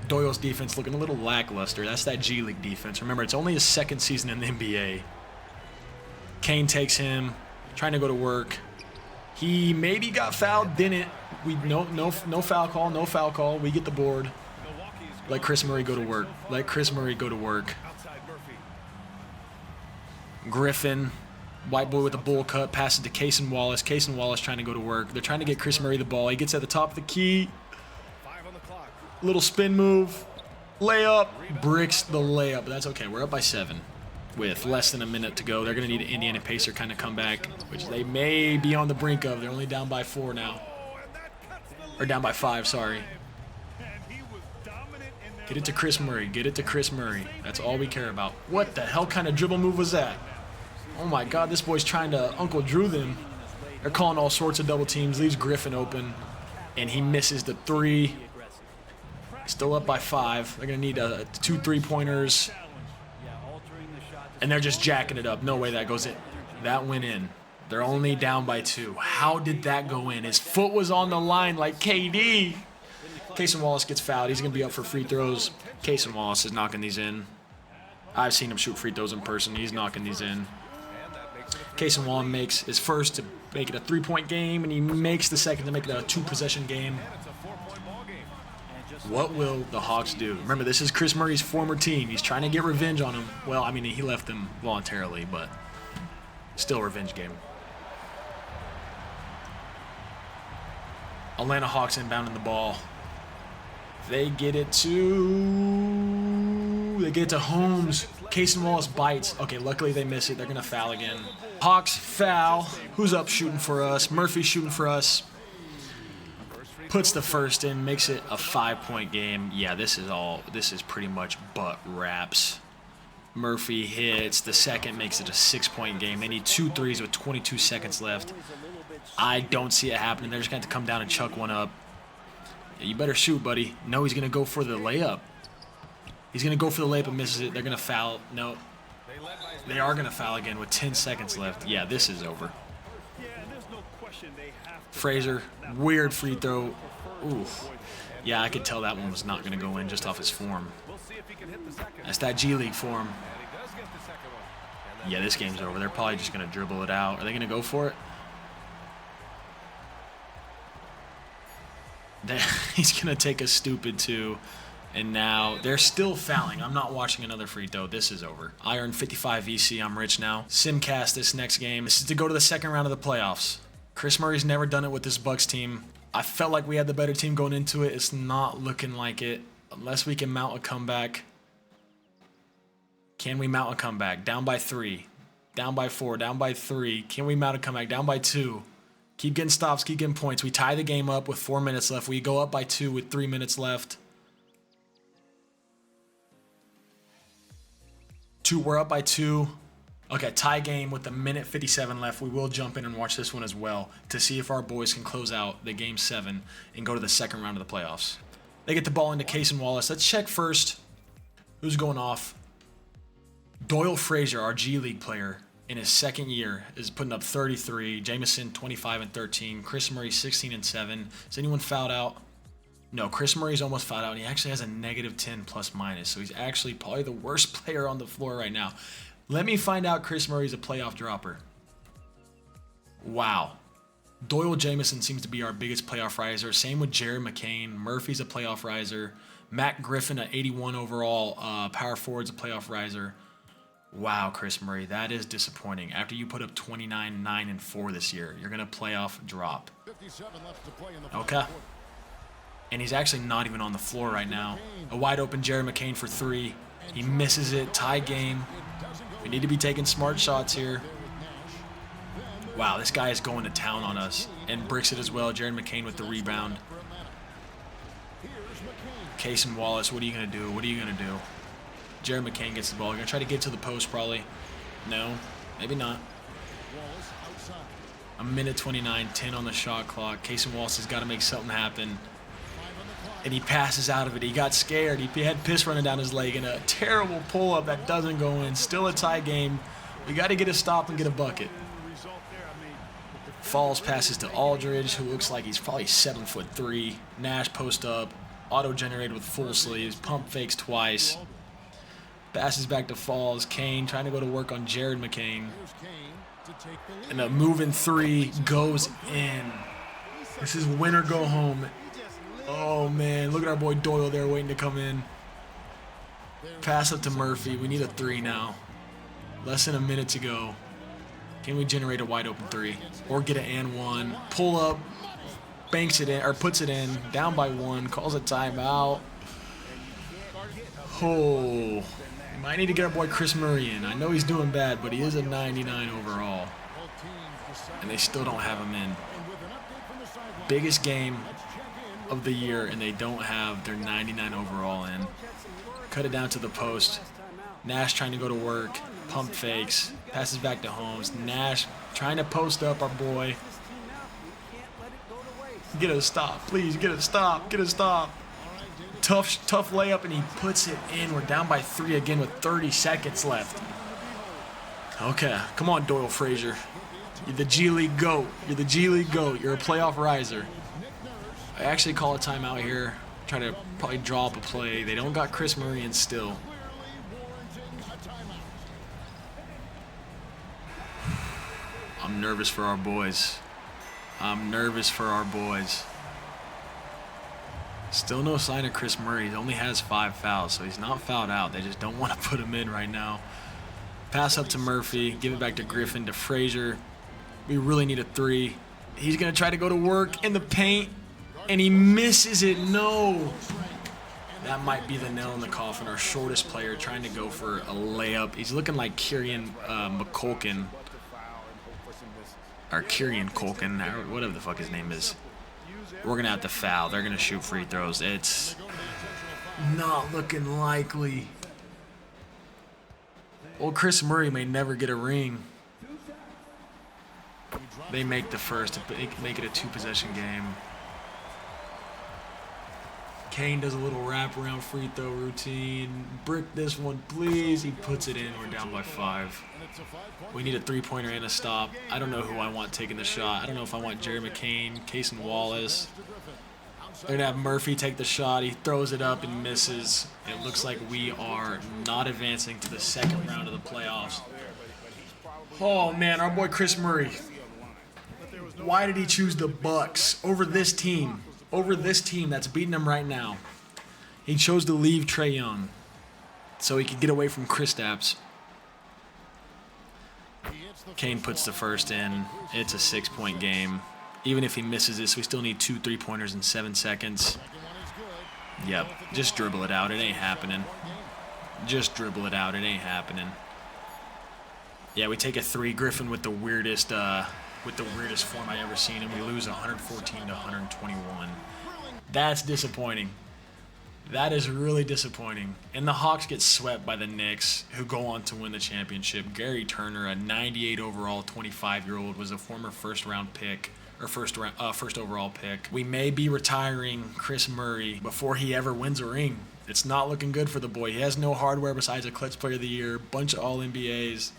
A: Doyle's defense looking a little lackluster. That's that G League defense. Remember, it's only his 2nd season in the NBA. Kane takes him, trying to go to work. He maybe got fouled, didn't. No foul call. We get the board. Let Chris Murray go to work. Griffin, white boy with a bull cut, passes to Cason Wallace. Cason Wallace trying to go to work. They're trying to get Chris Murray the ball. He gets at the top of the key. Little spin move, layup, bricks the layup. But that's okay. We're up by 7 with less than a minute to go. They're going to need an Indiana Pacer kind of comeback, which they may be on the brink of. They're only down by 4 now. Or down by 5, sorry. Get it to Chris Murray. That's all we care about. What the hell kind of dribble move was that? Oh my God, this boy's trying to Uncle Drew them. They're calling all sorts of double teams. Leaves Griffin open. And he misses the 3. Still up by 5. They're going to need 2 3-pointers. And they're just jacking it up. No way that goes in. That went in. They're only down by 2. How did that go in? His foot was on the line like KD. Cason Wallace gets fouled. He's going to be up for free throws. Cason Wallace is knocking these in. I've seen him shoot free throws in person. He's knocking these in. Cason Wallace makes his first to make it a 3-point game, and he makes the second to make it a 2-possession game. What will the Hawks do? Remember, this is Chris Murray's former team. He's trying to get revenge on him. Well, I mean, he left them voluntarily, but still a revenge game. Atlanta Hawks inbounding the ball. They get it to Holmes. Cason Wallace bites. Okay, luckily they miss it. They're going to foul again. Hawks foul. Who's up shooting for us? Murphy's shooting for us. Puts the first in, makes it a 5-point game. Yeah, this is pretty much butt wraps. Murphy hits. The second makes it a 6-point game. They need 2 threes with 22 seconds left. I don't see it happening. They're just going to have to come down and chuck one up. Yeah, you better shoot, buddy. No, he's going to go for the layup. He's going to go for the layup and misses it. They're going to foul. No. They are going to foul again with 10 seconds left. Yeah, this is over. Frazier, weird free throw. Oof. Yeah, I could tell that one was not going to go in just off his form. That's that G League form. Yeah, this game's over. They're probably just going to dribble it out. Are they going to go for it? He's going to take a stupid 2. And now they're still fouling. I'm not watching another free throw. This is over. I earned 55 VC. I'm rich now. Simcast this next game. This is to go to the second round of the playoffs. Chris Murray's never done it with this Bucks team. I felt like we had the better team going into it. It's not looking like it. Unless we can mount a comeback. Can we mount a comeback? Down by 3. Down by 4. Down by 3. Can we mount a comeback? Down by 2. Keep getting stops. Keep getting points. We tie the game up with 4 minutes left. We go up by 2 with 3 minutes left. We're up by 2. Okay, tie game with 1:57 left. We will jump in and watch this one as well to see if our boys can close out the game 7 and go to the second round of the playoffs. They get the ball into Cason Wallace. Let's check first who's going off. Doyle Frazier, our G League player, in his second year is putting up 33. Jamison 25 and 13. Chris Murray 16 and 7. Is anyone fouled out? No, Chris Murray's almost fouled out, and he actually has a -10 plus-minus, so he's actually probably the worst player on the floor right now. Let me find out Chris Murray's a playoff dropper. Wow. Doyle Jamison seems to be our biggest playoff riser. Same with Jared McCain. Murphy's a playoff riser. Matt Griffin, at 81 overall, power forward's a playoff riser. Wow, Chris Murray, that is disappointing. After you put up 29, 9, and 4 this year, you're going to playoff drop. Okay. And he's actually not even on the floor right now. A wide open Jared McCain for 3. He misses it. Tie game. We need to be taking smart shots here. Wow, this guy is going to town on us. And bricks it as well. Jared McCain with the rebound. Cason Wallace, what are you going to do? What are you going to do? Jared McCain gets the ball. You're going to try to get to the post probably. No, maybe not. 1:29, 10 on the shot clock. Cason Wallace has got to make something happen. And he passes out of it. He got scared. He had piss running down his leg, and a terrible pull-up that doesn't go in. Still a tie game. We got to get a stop and get a bucket. Falls passes to Aldridge, who looks like he's probably 7'3". Nash post up. Auto-generated with full sleeves. Pump fakes twice. Passes back to Falls. Kane trying to go to work on Jared McCain. And a moving 3 goes in. This is win or go home. Oh, man. Look at our boy Doyle there waiting to come in. Pass up to Murphy. We need a 3 now. Less than a minute to go. Can we generate a wide open 3? Or get an and 1. Pull up. Banks it in. Or puts it in. Down by 1. Calls a timeout. Oh. We might need to get our boy Chris Murray in. I know he's doing bad, but he is a 99 overall. And they still don't have him in. Biggest game of the year, and they don't have their 99 overall in. Cut it down to the post. Nash trying to go to work. Pump fakes. Passes back to Holmes. Nash trying to post up our boy. Get a stop. Please, get a stop. Get a stop. Tough layup, and he puts it in. We're down by 3 again with 30 seconds left. Okay, come on, Doyle Frazier. You're the G League GOAT. You're the G League GOAT. You're a playoff riser. I actually call a timeout here. Try to probably draw up a play. They don't got Chris Murray in still. I'm nervous for our boys. I'm nervous for our boys. Still no sign of Chris Murray. He only has 5 fouls, so he's not fouled out. They just don't want to put him in right now. Pass up to Murphy. Give it back to Griffin, to Frazier. We really need a 3. He's going to try to go to work in the paint, and he misses it. No. That might be the nail in the coffin. Our shortest player trying to go for a layup. He's looking like Kyrian McCulkin. Or Kyrian Colkin, or whatever the fuck his name is. We're going to have to foul. They're going to shoot free throws. It's not looking likely. Well, Chris Murray may never get a ring. They make the first to make it a 2-possession game. Kane does a little wraparound free throw routine. Brick this one, please. He puts it in. We're down by 5. We need a 3-pointer and a stop. I don't know who I want taking the shot. I don't know if I want Jerry McCain, Cason Wallace. They're going to have Murphy take the shot. He throws it up and misses. It looks like we are not advancing to the second round of the playoffs. Oh, man, our boy Chris Murray. Why did he choose the Bucks over this team? Over this team that's beating him right now. He chose to leave Trae Young so he could get away from Kristaps. Kane puts the first in. It's a 6-point game. Even if he misses this, we still need 2 3-pointers in 7 seconds. Yep, just dribble it out. It ain't happening. Just dribble it out. It ain't happening. Yeah, we take a 3. Griffin with the weirdest form I ever seen him. We lose 114 to 121. That's disappointing. That is really disappointing. And the Hawks get swept by the Knicks, who go on to win the championship. Gary Turner, a 98 overall 25-year-old, was a former first overall pick. We may be retiring Chris Murray before he ever wins a ring. It's not looking good for the boy. He has no hardware besides a clutch player of the year, bunch of All-NBAs.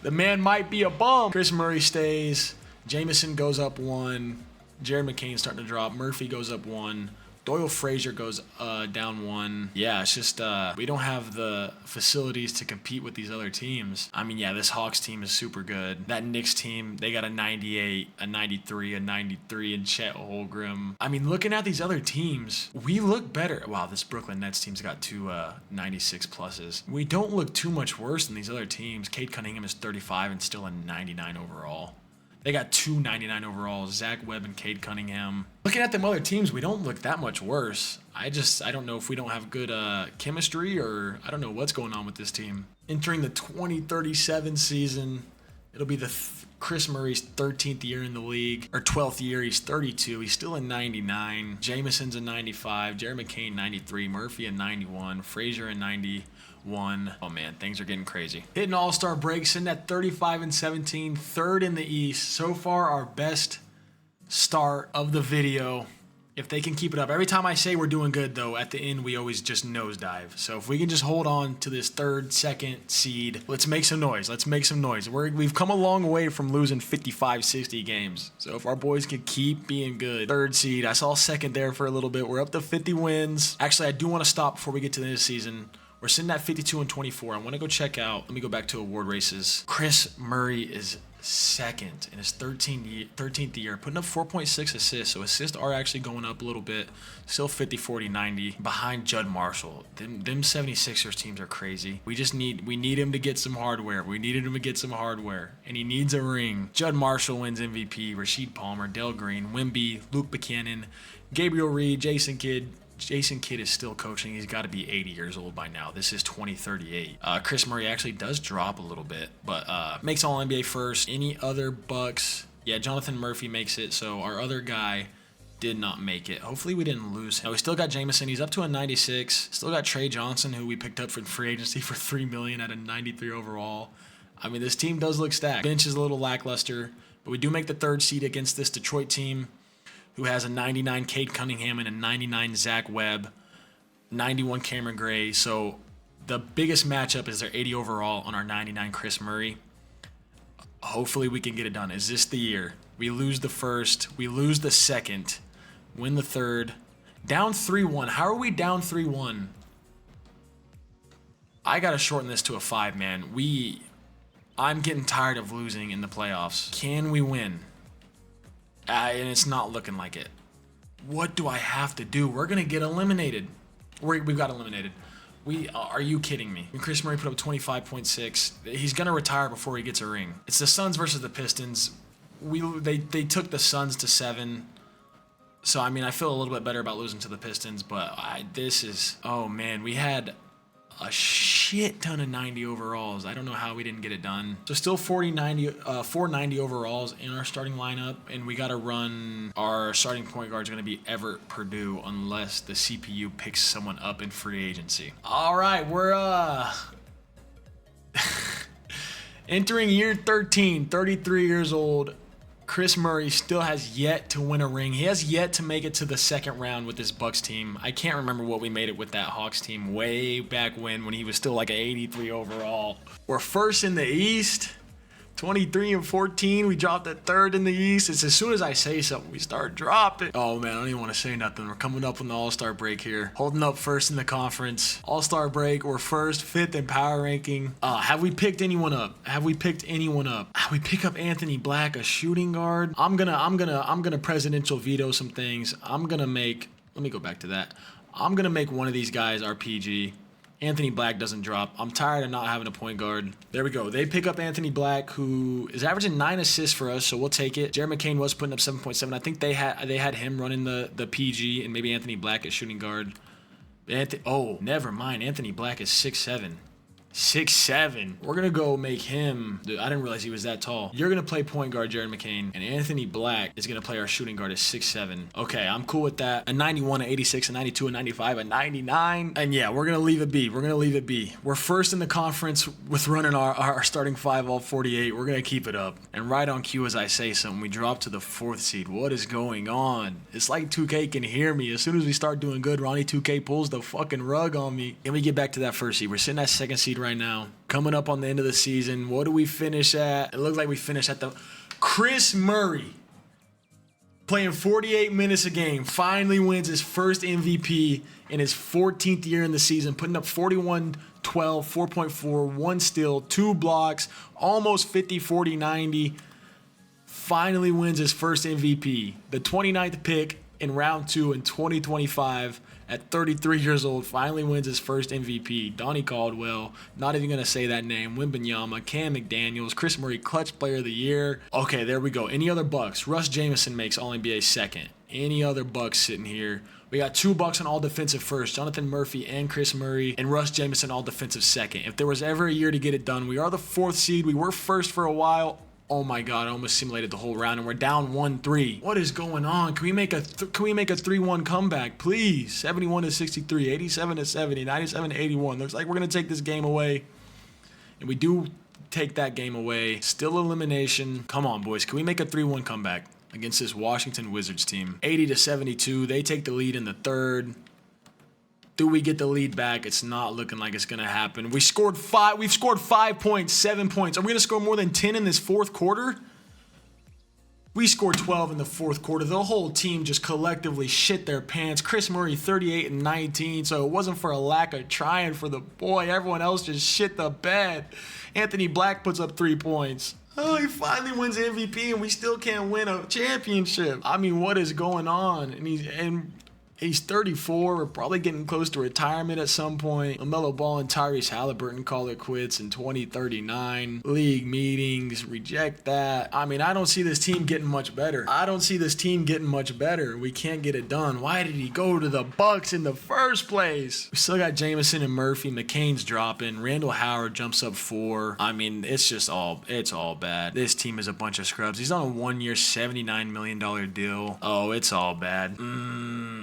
A: The man might be a bum. Chris Murray stays. Jamison goes up 1. Jared McCain's starting to drop. Murphy goes up 1. Doyle Frazier goes down 1. Yeah, it's just we don't have the facilities to compete with these other teams. I mean, yeah, this Hawks team is super good. That Knicks team, they got a 98, a 93, a 93, and Chet Holmgren. I mean, looking at these other teams, we look better. Wow, this Brooklyn Nets team's got 2 96 pluses. We don't look too much worse than these other teams. Cade Cunningham is 35 and still a 99 overall. They got 2 99 overalls, Zach Webb and Cade Cunningham. Looking at them other teams, we don't look that much worse. I don't know if we don't have good chemistry, or I don't know what's going on with this team. Entering the 2037 season, it'll be Chris Murray's 13th year in the league, or 12th year. He's 32. He's still a 99. Jamison's a 95. Jerry McCain, 93. Murphy, a 91. Frazier, a 91. Oh man, things are getting crazy. Hitting all-star break, sitting at 35-17, 3rd in the East. So far, our best start of the video. If they can keep it up. Every time I say we're doing good, though, at the end, we always just nosedive. So if we can just hold on to this 3rd, 2nd seed, let's make some noise. Let's make some noise. We've come a long way from losing 55, 60 games. So if our boys can keep being good, 3rd seed. I saw 2nd there for a little bit. We're up to 50 wins. Actually, I do want to stop before we get to the end of the season. We're sitting at 52-24. I want to go check out. Let me go back to award races. Chris Murray is 2nd in his 13th year, putting up 4.6 assists. So assists are actually going up a little bit. Still 50, 40, 90 behind Judd Marshall. Them 76ers teams are crazy. We need him to get some hardware. We needed him to get some hardware, and he needs a ring. Judd Marshall wins MVP. Rasheed Palmer, Dale Green, Wemby, Luke Buchanan, Gabriel Reed, Jason Kidd. Jason Kidd is still coaching. He's got to be 80 years old by now. This is 2038. Chris Murray actually does drop a little bit, but makes All-NBA first. Any other Bucks? Yeah, Jonathan Murphy makes it, so our other guy did not make it. Hopefully we didn't lose him. We still got Jamison. He's up to a 96. Still got Trey Johnson, who we picked up from free agency for $3 million at a 93 overall. I mean, this team does look stacked. Bench is a little lackluster, but we do make the 3rd seed against this Detroit team, who has a 99 Cade Cunningham and a 99 Zach Webb, 91 Cameron Gray. So the biggest matchup is their 80 overall on our 99 Chris Murray. Hopefully we can get it done. Is this the year? We lose the first. We lose the second. Win the third. Down 3-1. How are we down 3-1? I got to shorten this to a 5, man. I'm getting tired of losing in the playoffs. Can we win? And it's not looking like it. What do I have to do? We're going to get eliminated. We've got eliminated. Are you kidding me? When Chris Murray put up 25.6, he's going to retire before he gets a ring. It's the Suns versus the Pistons. They took the Suns to 7. So, I mean, I feel a little bit better about losing to the Pistons, but oh, man, we had a shit ton of 90 overalls. I don't know how we didn't get it done. So still 490 overalls in our starting lineup, and we got to run our starting point guard is going to be Everett Purdue unless the CPU picks someone up in free agency. All right, we're entering year 13, 33 years old. Chris Murray still has yet to win a ring. He has yet to make it to the second round with this Bucks team. I can't remember what we made it with that Hawks team way back when he was still like an 83 overall. We're first in the East, 23-14. We dropped at third in the East. It's as soon as I say something, we start dropping. Oh, man, I don't even want to say nothing. We're coming up on the All-Star break here. Holding up first in the conference. All-Star break, we're first, fifth in power ranking. Have we picked anyone up? We pick up Anthony Black, a shooting guard? I'm gonna presidential veto some things. Let me go back to that. I'm gonna make one of these guys our PG. Anthony Black doesn't drop. I'm tired of not having a point guard. There we go. They pick up Anthony Black, who is averaging 9 assists for us, so we'll take it. Jared McCain was putting up 7.7. I think they had him running the PG and maybe Anthony Black at shooting guard. Never mind. Anthony Black is 6'7". 6'7". We're going to go make him... Dude, I didn't realize he was that tall. You're going to play point guard, Jared McCain. And Anthony Black is going to play our shooting guard at 6'7". Okay, I'm cool with that. A 91, a 86, a 92, a 95, a 99. And yeah, we're going to leave it be. We're first in the conference with running our starting 5 all 48. We're going to keep it up. And right on cue as I say something, we drop to the 4th seed. What is going on? It's like 2K can hear me. As soon as we start doing good, Ronnie 2K pulls the fucking rug on me. And we get back to that 1st seed. We're sitting at 2nd seed right now, coming up on the end of the season. What do we finish at? It looks like we finish at the... Chris Murray, playing 48 minutes a game, finally wins his first MVP in his 14th year in the season, putting up 41, 12, 4.4, 1 steal, 2 blocks, almost 50, 40, 90. Finally wins his first MVP. The 29th pick in round 2 in 2025. At 33 years old, finally wins his first MVP. Donnie Caldwell, not even going to say that name. Wembanyama, Cam McDaniels, Chris Murray, Clutch Player of the Year. Okay, there we go. Any other Bucks? Russ Jamison makes All-NBA second. Any other Bucks sitting here? We got 2 Bucks on all defensive first. Jonathan Murphy and Chris Murray, and Russ Jamison all defensive second. If there was ever a year to get it done, we are the 4th seed. We were first for a while. Oh my God, I almost simulated the whole round, and we're down 1-3. What is going on? Can we make a 3-1 comeback, please? 71-63, 87-70, 97-81. Looks like we're gonna take this game away, and we do take that game away. Still elimination. Come on, boys. Can we make a 3-1 comeback against this Washington Wizards team? 80-72. They take the lead in the 3rd. Do we get the lead back? It's not looking like it's going to happen. We've scored 5 points, 7 points. Are we going to score more than 10 in this 4th quarter? We scored 12 in the 4th quarter. The whole team just collectively shit their pants. Chris Murray, 38 and 19. So it wasn't for a lack of trying for the boy. Everyone else just shit the bed. Anthony Black puts up 3 points. Oh, he finally wins MVP, and we still can't win a championship. I mean, what is going on? And he's 34. We're probably getting close to retirement at some point. LaMelo Ball and Tyrese Halliburton call it quits in 2039. League meetings, reject that. I mean, I don't see this team getting much better. We can't get it done. Why did he go to the Bucks in the first place? We still got Jamison and Murphy. McCain's dropping. Randall Howard jumps up 4. I mean, it's all bad. This team is a bunch of scrubs. He's on a 1-year, $79 million deal. Oh, it's all bad.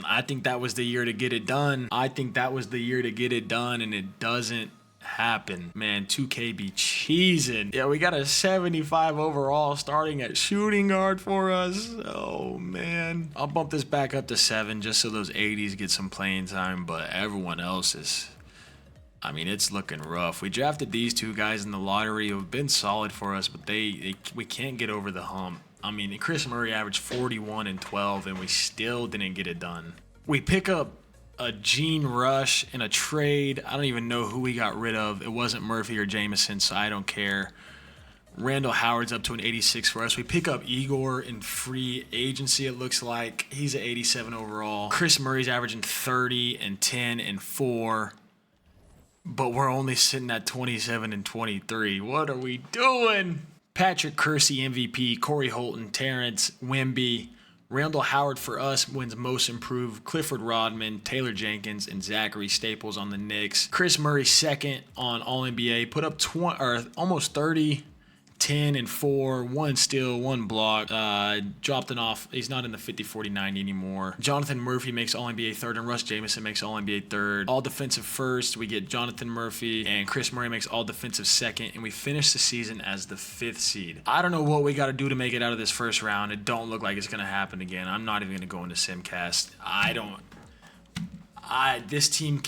A: I think that was the year to get it done. And it doesn't happen. Man, 2K be cheesing. Yeah, we got a 75 overall starting at shooting guard for us. Oh, man. I'll bump this back up to 7 just so those 80s get some playing time, but everyone else is I mean, it's looking rough. We drafted these two guys in the lottery who have been solid for us, but we can't get over the hump. I mean, Chris Murray averaged 41 and 12, and we still didn't get it done. We pick up a Gene Rush in a trade. I don't even know who we got rid of. It wasn't Murphy or Jameson, so I don't care. Randall Howard's up to an 86 for us. We pick up Igor in free agency, it looks like. He's an 87 overall. Chris Murray's averaging 30 and 10 and 4. But we're only sitting at 27 and 23. What are we doing? Patrick Kersey, MVP. Corey Holton, Terrence, Wemby. Randall Howard for us wins most improved. Clifford Rodman, Taylor Jenkins, and Zachary Staples on the Knicks. Chris Murray second on All-NBA. Put up almost 30. 10 and 4, 1 steal, 1 block. Dropped it off. He's not in the 50-40-90 anymore. Jonathan Murphy makes All-NBA third, and Russ Jamison makes All-NBA third. All defensive first, we get Jonathan Murphy, and Chris Murray makes all defensive second, and we finish the season as the 5th seed. I don't know what we got to do to make it out of this first round. It don't look like it's going to happen again. I'm not even going to go into Simcast. This team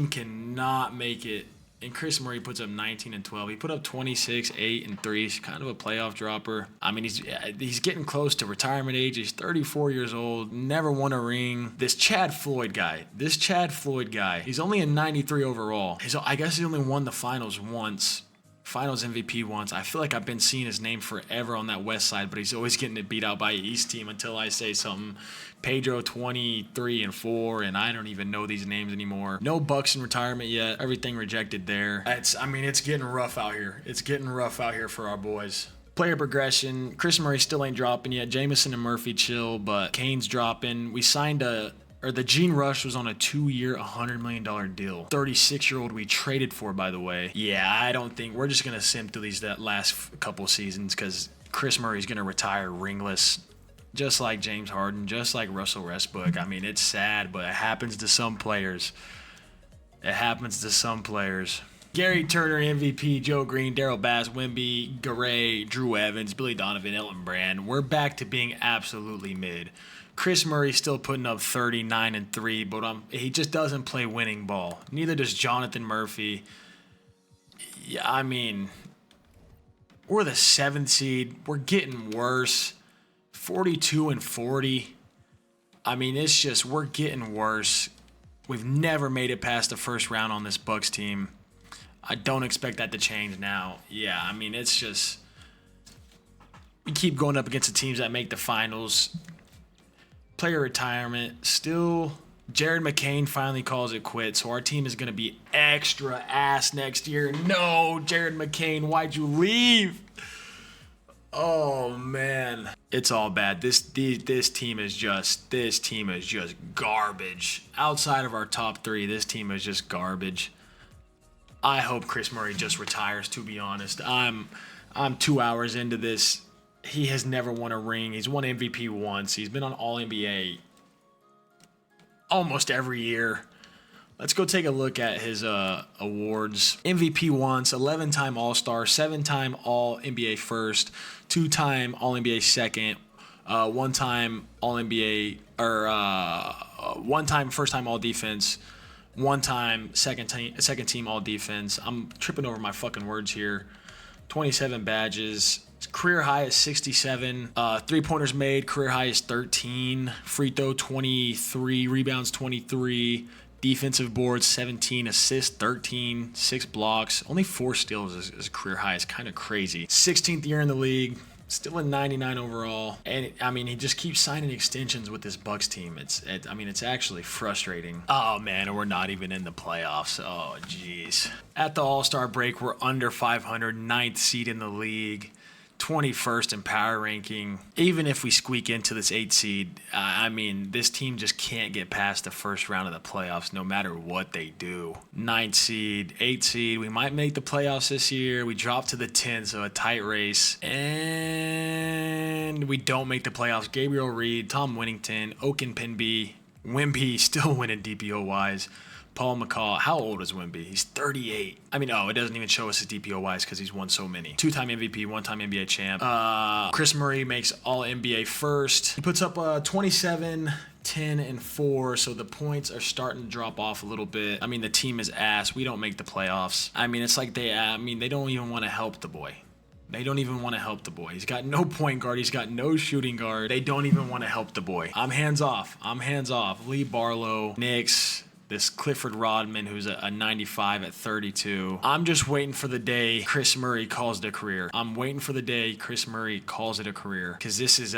A: cannot make it. And Chris Murray puts up 19 and 12. He put up 26, 8, and 3. He's kind of a playoff dropper. I mean, he's getting close to retirement age. He's 34 years old. Never won a ring. This Chad Floyd guy. He's only a 93 overall. I guess he only won the finals once. Finals MVP once. I feel like I've been seeing his name forever on that west side, but he's always getting it beat out by an east team until I say something. Pedro 23 and 4, and I don't even know these names anymore. No Bucks in retirement yet. Everything rejected there. It's getting rough out here. It's getting rough out here for our boys. Player progression. Chris Murray still ain't dropping yet. Jameson and Murphy chill, but Kane's dropping. We signed the Gene Rush was on a 2-year, $100 million deal. 36-year-old we traded for, by the way. Yeah, I don't think we're just going to sim through that last couple seasons because Chris Murray's going to retire ringless, just like James Harden, just like Russell Westbrook. I mean, it's sad, but it happens to some players. Gary Turner, MVP, Joe Green, Daryl Bass, Wemby, Garay, Drew Evans, Billy Donovan, Elton Brand. We're back to being absolutely mid. Chris Murray's still putting up 39 and 3, but he just doesn't play winning ball. Neither does Jonathan Murphy. Yeah, I mean, we're the 7th seed. We're getting worse. 42 and 40. I mean, we're getting worse. We've never made it past the first round on this Bucks team. I don't expect that to change now. Yeah, I mean, we keep going up against the teams that make the finals. Player retirement. Still, Jared McCain finally calls it quits, so our team is going to be extra ass next year. No, Jared McCain, why'd you leave? Oh, man. It's all bad. This team is just garbage. Outside of our top 3, this team is just garbage. I hope Chris Murray just retires, to be honest. I'm 2 hours into this. He has never won a ring. He's won MVP once. He's been on All-NBA almost every year. Let's go take a look at his awards. MVP once, 11-time All-Star, 7-time All-NBA first, 2-time All-NBA second, 1-time All-NBA, or 1-time first-time All-Defense, 1-time second team All-Defense. I'm tripping over my fucking words here. 27 badges. Career high is 67. 3-pointers made, career high is 13. Free throw, 23. Rebounds, 23. Defensive boards, 17. Assists, 13. 6 blocks. Only 4 steals is career high. It's kind of crazy. 16th year in the league. Still a 99 overall. And, he just keeps signing extensions with this Bucks team. It's actually frustrating. Oh, man, and we're not even in the playoffs. Oh, jeez. At the All-Star break, we're under 500, 9th seed in the league. 21st in power ranking. Even if we squeak into this 8th seed, this team just can't get past the first round of the playoffs no matter what they do. 9th seed, 8th seed, we might make the playoffs this year. We drop to the 10th, so a tight race. And we don't make the playoffs. Gabriel Reed, Tom Winnington, Okenpenby, Wemby still winning DPO-wise. Paul McCaw. How old is Wemby? He's 38. It doesn't even show us his DPOYs because he's won so many. 2-time MVP, 1-time NBA champ. Chris Murray makes All-NBA first. He puts up 27, 10-4, so the points are starting to drop off a little bit. I mean, the team is ass. We don't make the playoffs. I mean, it's like they don't even want to help the boy. They don't even want to help the boy. He's got no point guard. He's got no shooting guard. They don't even want to help the boy. I'm hands off. Lee Barlow, Knicks, this Clifford Rodman, who's a 95 at 32. I'm just waiting for the day Chris Murray calls it a career. Because this is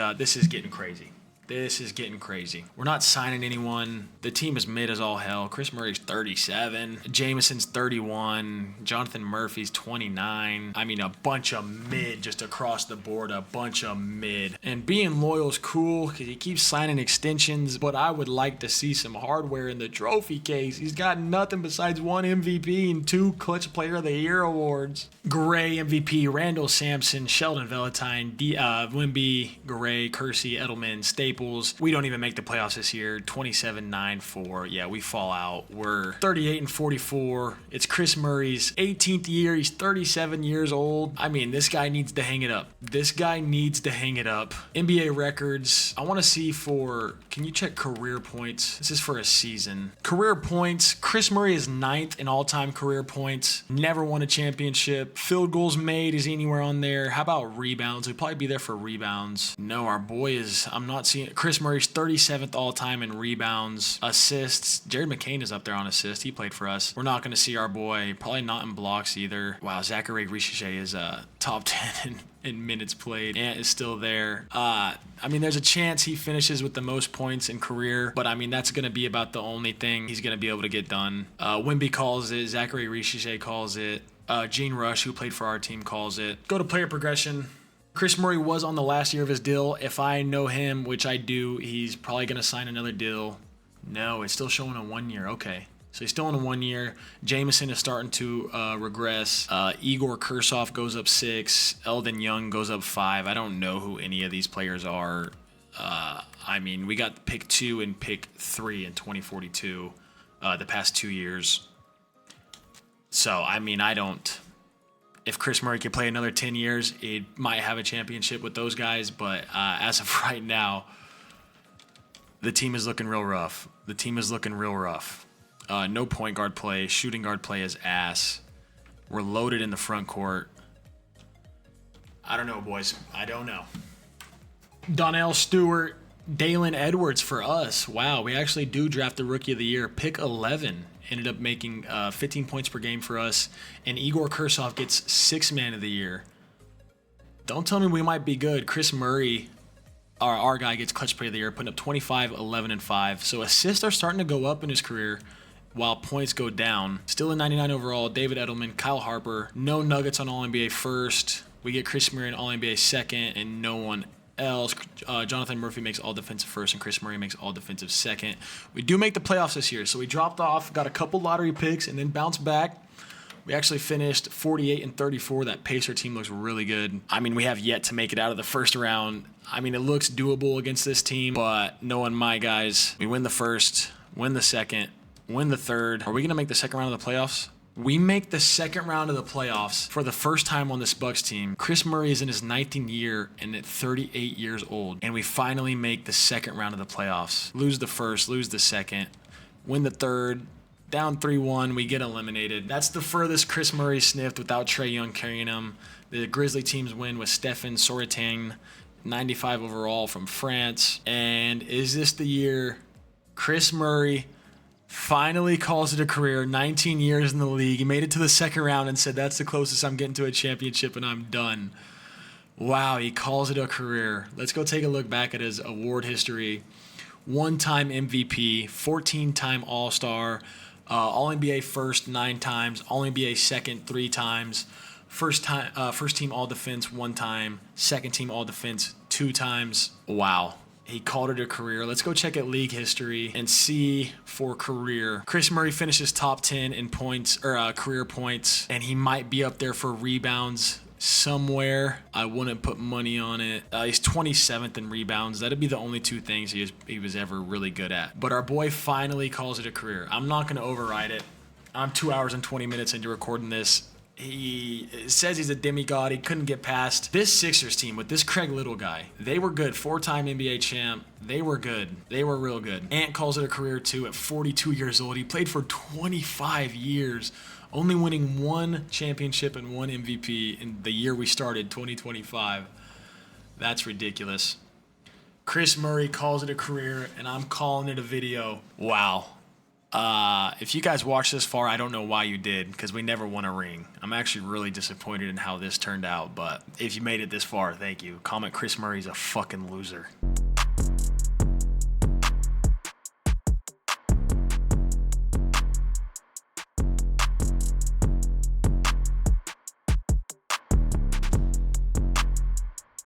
A: getting crazy. We're not signing anyone. The team is mid as all hell. Chris Murray's 37. Jameson's 31. Jonathan Murphy's 29. I mean, a bunch of mid just across the board. And being loyal is cool because he keeps signing extensions, but I would like to see some hardware in the trophy case. He's got nothing besides 1 MVP and 2 Clutch Player of the Year awards. Gray MVP, Randall Sampson, Sheldon Valentine, Wimby, Gray, Kersey, Edelman, Staples. We don't even make the playoffs this year. 27-9-4. Yeah, we fall out. We're 38-44. It's Chris Murray's 18th year. He's 37 years old. I mean, this guy needs to hang it up. NBA records. I want to see can you check career points? This is for a season. Career points. Chris Murray is 9th in all-time career points. Never won a championship. Field goals made. Is he anywhere on there? How about rebounds? He'll probably be there for rebounds. No, our boy is, I'm not seeing Chris Murray's 37th all-time in rebounds. Assists. Jared McCain is up there on assists. He played for us. We're not going to see our boy. Probably not in blocks either. Wow, Zachary Richichet is top 10 in minutes played. Ant is still there. I mean, there's a chance he finishes with the most points in career, but I mean, that's going to be about the only thing he's going to be able to get done. Wimby calls it. Zachary Richichet calls it. Gene Rush, who played for our team, calls it. Go to player progression. Chris Murray was on the last year of his deal. If I know him, which I do, he's probably going to sign another deal. No, it's still showing a 1 year. Okay. So he's still in a 1 year. Jameson is starting to regress. Igor Kursoff goes up 6. Eldon Young goes up 5. I don't know who any of these players are. I mean, we got pick 2 and pick 3 in 2042 the past 2 years. So, I mean, if Chris Murray could play another 10 years, he might have a championship with those guys. But as of right now, the team is looking real rough. No point guard play. Shooting guard play is ass. We're loaded in the front court. I don't know, boys. I don't know. Donnell Stewart, Dalen Edwards for us. Wow, we actually do draft the Rookie of the Year. Pick 11. Ended up making 15 points per game for us. And Igor Kursoff gets 6th Man of the Year. Don't tell me we might be good. Chris Murray, our guy, gets Clutch Player of the Year, putting up 25, 11, and 5. So assists are starting to go up in his career while points go down. Still a 99 overall. David Edelman, Kyle Harper. No Nuggets on All-NBA first. We get Chris Murray in All-NBA second, and no one else. Jonathan Murphy makes all defensive first, and Chris Murray makes all defensive second. We do make the playoffs this year, so we dropped off, got a couple lottery picks, and then bounced back. We actually finished 48-34. That Pacer team looks really good. I mean, we have yet to make it out of the first round. I mean, it looks doable against this team, but knowing my guys, we win the first, win the second, win the third. Are we going to make the second round of the playoffs? We make the second round of the playoffs for the first time on this Bucks team. Chris Murray is in his 19th year and at 38 years old. And we finally make the second round of the playoffs. Lose the first, lose the second, win the third, down 3-1, we get eliminated. That's the furthest Chris Murray sniffed without Trae Young carrying him. The Grizzly teams win with Stephen Soretang, 95 overall from France. And is this the year Chris Murray finally calls it a career? 19 years in the league. He made it to the second round and said, that's the closest I'm getting to a championship and I'm done. Wow, he calls it a career. Let's go take a look back at his award history. 1-time MVP, 14-time All-Star, All-NBA first 9 times, All-NBA second 3 times, first team All-Defense 1 time, second team All-Defense 2 times. Wow. He called it a career. Let's go check at league history and see for career. Chris Murray finishes top 10 in points or career points, and he might be up there for rebounds somewhere. I wouldn't put money on it. He's 27th in rebounds. That'd be the only 2 things he was ever really good at. But our boy finally calls it a career. I'm not going to override it. I'm 2 hours and 20 minutes into recording this. He says he's a demigod. He couldn't get past this Sixers team with this Craig Little guy. They were good. 4-time NBA champ. They were good. They were real good. Ant calls it a career too at 42 years old. He played for 25 years, only winning 1 championship and 1 MVP in the year we started, 2025. That's ridiculous. Chris Murray calls it a career, and I'm calling it a video. Wow. If you guys watched this far, I don't know why you did, because we never won a ring. I'm actually really disappointed in how this turned out, but if you made it this far, thank you. Comment Chris Murray's a fucking loser.